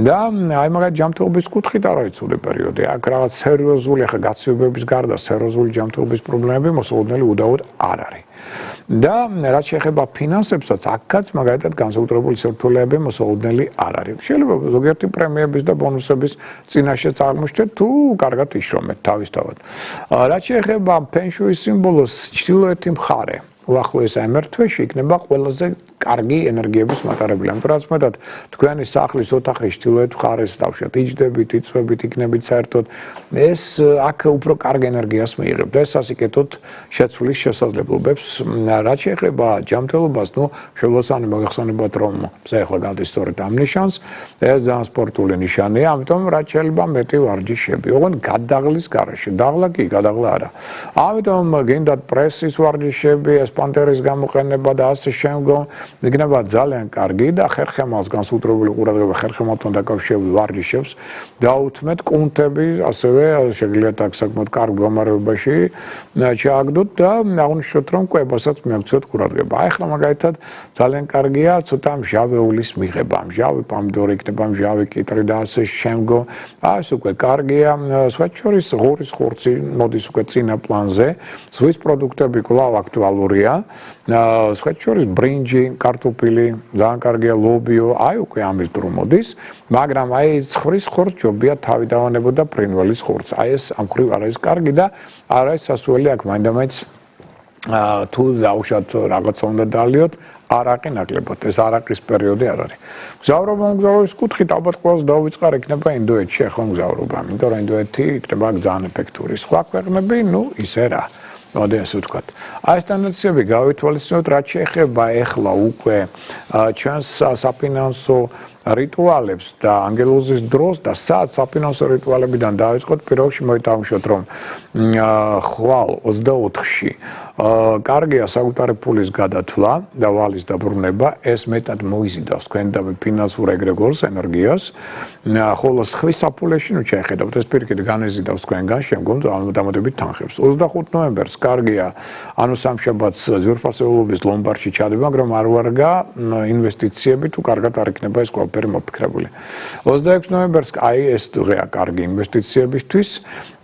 Speaker 1: და აი მაგათ ჯანმრთელობის კუთხით არ არის ცუდი პერიოდი. აქ რაღაც სერიოზული ახლა გაცივებების გარდა სერიოზული ჯანმრთელობის პრობლემები მოსაუბრებელი უდაოდ არ არის. და რაც შეეხება ფინანსებსაც, აქაც მაგალითად განსაკუთრებული სირთულეები მოსაუბრებელი არ არის. შეიძლება ზოგიერთი პრემიების და ბონუსების წინაშეც აღმოჩნდეთ, თუ კარგად იშრომეთ თავისთავად. რაც შეეხება ფენშუის სიმბოლოს, ჩრდილოეთი მხარე უახლოეს ამერთვეში იქნება ყველაზე კარგი ენერგიების მატარებელი. ამიტომ რაც მეტად თქვენი სახლის ოთახის ჩრდილოეთ მხარეს დავშოთ, იჯდებით, იწვევით, იქნებით საერთოდ ეს აქ უფრო კარგ ენერგიას მიიღებთ. ეს ასიკეთოთ შეცვლის შესაძლებლობებს. რაც შეეხება ჯანმრთელობას, მშობლოსანი მოგეხსენებათ, რომ ახლა გადის სწორედ ამ ნიშანს, ეს ძალიან სპორტული ნიშანია, ამიტომ რაც შეიძლება მეტი ვარჯიშები. ოღონდ გადაღლის გარეშე, დაღლა კი, გადაღლა არა. ამიტომ გინდათ პრესის ვარჯიშები, ესპანტერის გამოყენება და ასე შემდგომ იქნება ძალიან კარგი და ხერხემალს განსაკუთრებული ყურადღება ხერხემალთან დაკავშირებულ ვარჯიშებს დაუთმეთ კუნთები, ასევე შეგიძლიათ აქ საკმაოდ კარგ გამარებაში ჩააგდოთ და აღნიშნოთ რომ კვებასაც მიაქციოთ ყურადღება. აი ახლა მაგალითად ძალიან კარგია ცოტა მჟავეულის მიღება, მჟავი პომიდორი იქნება, მჟავი კიტრი და ასე შემდგომ. ეს უკვე კარგია, სხვათა შორის ღორის ხორცი მოდის უკვე წინა პლანზე, ზღვის პროდუქტები კვლავ აქტუალურია, სხვათა შორის ბრინჯი, კარტოფილი, ძალიან კარგია ლობიო, აი უკვე ამის დრო მოდის, მაგრამ აი ცხვრის ხორცი ჯობია თავი დავანებო და ფრინველის ხორცი. აი ეს ამ ხრივ არ არის კარგი და არ არის სასუელი აქ მაინდამაინც თუ დავუშვათ რაღაცა უნდა დალიოთ, არ აყინაკლებოთ, ეს არაყის პერიოდი არ არის. მგზავრობა მგზავრობის კუთხით ალბათ ყველას დავიწყარ იქნება ინდოეთში ახლა მგზავრობა, იმიტომ რომ ინდოეთი იქნება ძალიან ეფექტური. სხვა ქვეყნები, ისე რა. მოდი ასე ვთქვათ. აი ეს ტენდენციები გავითვალისწინოთ, რაც შეეხება ახლა უკვე ჩვენს საფინანსო რიტუალებს და ანგელოზის დროს და სად საფინანსო რიტუალებიდან დავიწყოთ, პირველში მოითამაშოთ, რომ ხვალ 24-ში კარგია საკუთარი ფულის გადათვლა და ვალის დაბრუნება, ეს მეტად მოიზიდავს თქვენ და ფინანსურ ეგრეგორს, ენერგიას, ხოლო სხვის საფულეში შეხედავთ, ეს პირიქით განეზიდავს თქვენგან შემდგომ დამატებით თანხებს. 25 ნოემბერს კარგია, ანუ სამშაბათს ძვირფასეულობის ლომბარდში ჩადება, მაგრამ არ ვარგა ინვესტიციები თუ კარგად არ იქნება ეს ყველაფერი ყველაფერი მოფიქრებული. 26 ნოემბერს აი ეს დღეა კარგი ინვესტიციებისთვის.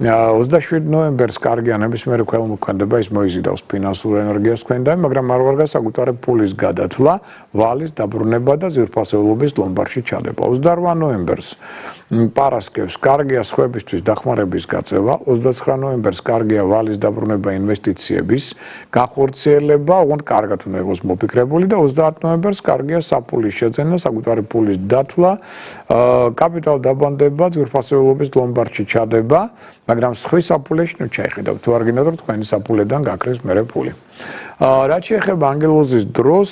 Speaker 1: 27 ნოემბერს კარგია ნებისმიერი ქველმოქმედება ის მოიზიდავს ფინანსურ ენერგიას თქვენდან, მაგრამ არ ვარ გასაგუთარი ფულის გადათვლა, ვალის დაბრუნება და ძვირფასეულობის ლომბარდში ჩადება. 28 ნოემბერს პარასკევს კარგია სხვებისთვის დახმარების გაწევა, 29 ნოემბერს კარგია ვალის დაბრუნება ინვესტიციების განხორციელება, ოღონდ კარგად უნდა იყოს მოფიქრებული და 30 ნოემბერს კარგია საფულის შეძენა, საკუთარი ფულის დათვლა, კაპიტალ დაბანდება, ძვირფასეულობის ლომბარდში ჩადება, მაგრამ სხვის საფულეში ნუ ჩაიხედავთ, თუ არ გინდათ რომ თქვენი საფულედან გაქრეს მერე ფული. რაც შეეხება ანგელოზის დროს,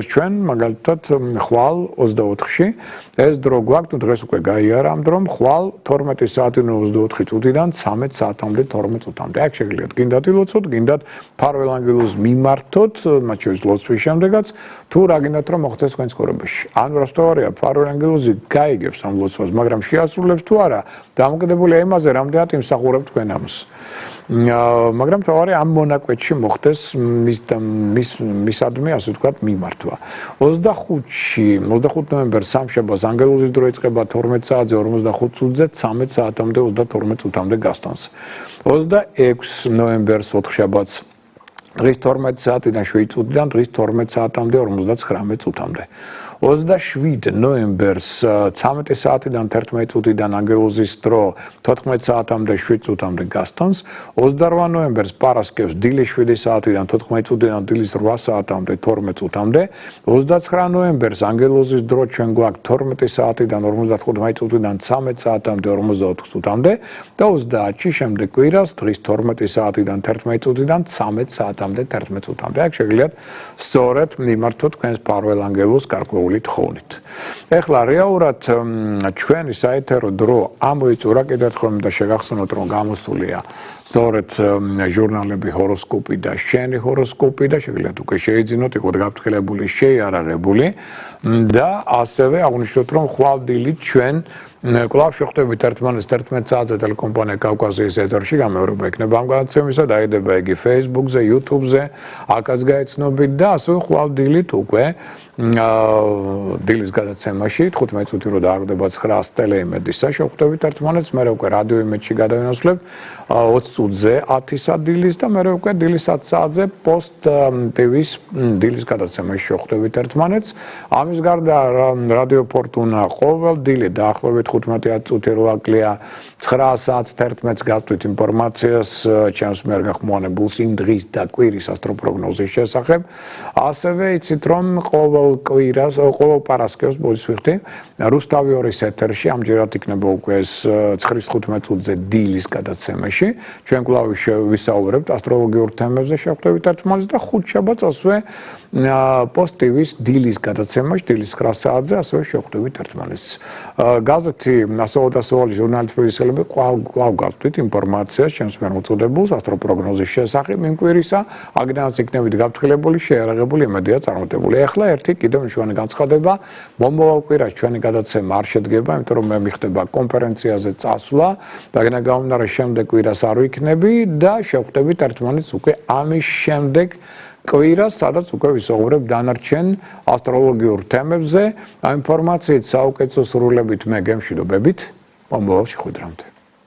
Speaker 1: ჩვენ მაგალითად ხვალ 24-ში ეს დრო გვაქვს, ნუ დღეს უკვე გაიარა ამ დრომ, ხვალ 12 საათი 24 წუთიდან 13 საათამდე 12 წუთამდე. აქ შეგიძლიათ გინდათ ილოცოთ, გინდათ ფარველ ანგელოზს მიმართოთ, მათ შორის ლოცვის შემდეგაც, თუ რა გინდათ რომ მოხდეს თქვენ ცხოვრებაში. ან რასტოვარია ფარველ ანგელოზი გაიგებს ამ ლოცვას, მაგრამ შეასრულებს თუ არა, დამოკიდებულია იმაზე, რამდენად იმსახურებთ თქვენ ამას. მაგრამ თავარი ამ მონაკვეთში მოხდეს მისადმი, ასე ვთქვათ, მიმართვა. 25 ნოემბერს სამშაბათს ანგელოზის დრო იწყება 12 საათზე 45 წუთზე 13 საათამდე 32 წუთამდე გასტანს. 26 ნოემბერს ოთხშაბათს დღის 12 საათიდან 7 წუთიდან დღის 12 საათამდე 59 წუთამდე. 27 ნოემბერს 13 საათიდან 11 წუთიდან ანგელოზის დრო 14 საათამდე 7 წუთამდე გასტანს. 28 ნოემბერს პარასკევს დილის 7 საათიდან 14 წუთიდან დილის 8 საათამდე 12 წუთამდე. 29 ნოემბერს ანგელოზის დრო ჩვენ გვაქვს 12 საათიდან 55 წუთიდან 13 საათამდე 44 წუთამდე და 30-ში შემდეგ კვირას დღის 12 საათიდან 11 წუთიდან 13 საათამდე 11 წუთამდე. აქ შეგიძლიათ სწორედ მიმართოთ თქვენს ფარველ ანგელოზს გარკვეული თხოვნით. ეხლა რეალურად ჩვენი საეთერო დრო ამოიწურა კიდევ ერთხელ და შეგახსენოთ რომ გამოსულია სწორედ ჟურნალები ჰოროსკოპი და შენი ჰოროსკოპი და შეგიძლიათ უკვე შეიძინოთ, იყოთ გაფრთხილებული, შეიარაღებული და ასევე აღნიშნოთ რომ ხვალდილით ჩვენ კვლავ შეხვდებით ერთმანეთს 11 საათზე ტელეკომპანია კავკასიის ეთერში, გამეორება იქნება ამ გადაცემისა, დაიდება იგი Facebook-ზე, YouTube-ზე, აქაც გაეცნობით და ასევე ხვალდილით უკვე დილის გადაცემაში 15 წუთი რო დააგდება 900 ტელეიმედისა შეხვდებით ერთმანეთს, მე უკვე რადიო იმედში გადავინაცვლებ 20 წუთზე 10 დილის და მე უკვე დილის 10 საათზე post TV-ს დილის გადაცემაში შეხვდებით ერთმანეთს. ამის გარდა რადიო ფორტუნა ყოველდღე დაახლოებით 15 წუთი რო აკლია 9 საათს 11-ს გაწვით ინფორმაციას ჩემს მიერ გახმოვანებულს იმ დღის და კვირის ასტროპროგნოზის შესახებ. ასევე იცით რომ ყოველ კვირას, ყოველ პარასკევს მოისვიხდი რუსთავი 2-ის ეთერში, ამჯერად იქნება უკვე ეს 9:15 წუთზე დილის გადაცემაში. ჩვენ კვლავ ვისაუბრებთ ასტროლოგიურ თემებზე, შეხვდებით ერთმანეთს და ხუთშაბათს ასევე post TV-ს დილის გადაცემაში, დილის 9 საათზე ასევე შეხვდებით ერთმანეთს. გაზეთი ასოოდასოვალი ჟურნალისტების კვლავ გავწვით ინფორმაციას ჩემს მიერ მოწოდებულს ასტროპროგნოზის შესახებ იმ კვირისა, აგდანაც იქნებით გაფრთხილებული, შეიარაღებული, იმედია წარმატებული. ეხლა ერთი კიდევ მნიშვნელოვანი განცხადება, მომავალ კვირას ჩვენი გადაცემა არ შედგება, იმიტომ რომ მე მიხდება კონფერენციაზე წასვლა, და გამომდინარე შემდეგ კვირას არ ვიქნები და შევხვდებით ერთმანეთს უკვე ამის შემდეგ კვირას, სადაც უკვე ვისაუბრებ დანარჩენ ასტროლოგიურ თემებზე. ამ ინფორმაციით საუკეთესო სრულებით მე გემშვიდობებით. მომავალ შეხვედრამდე.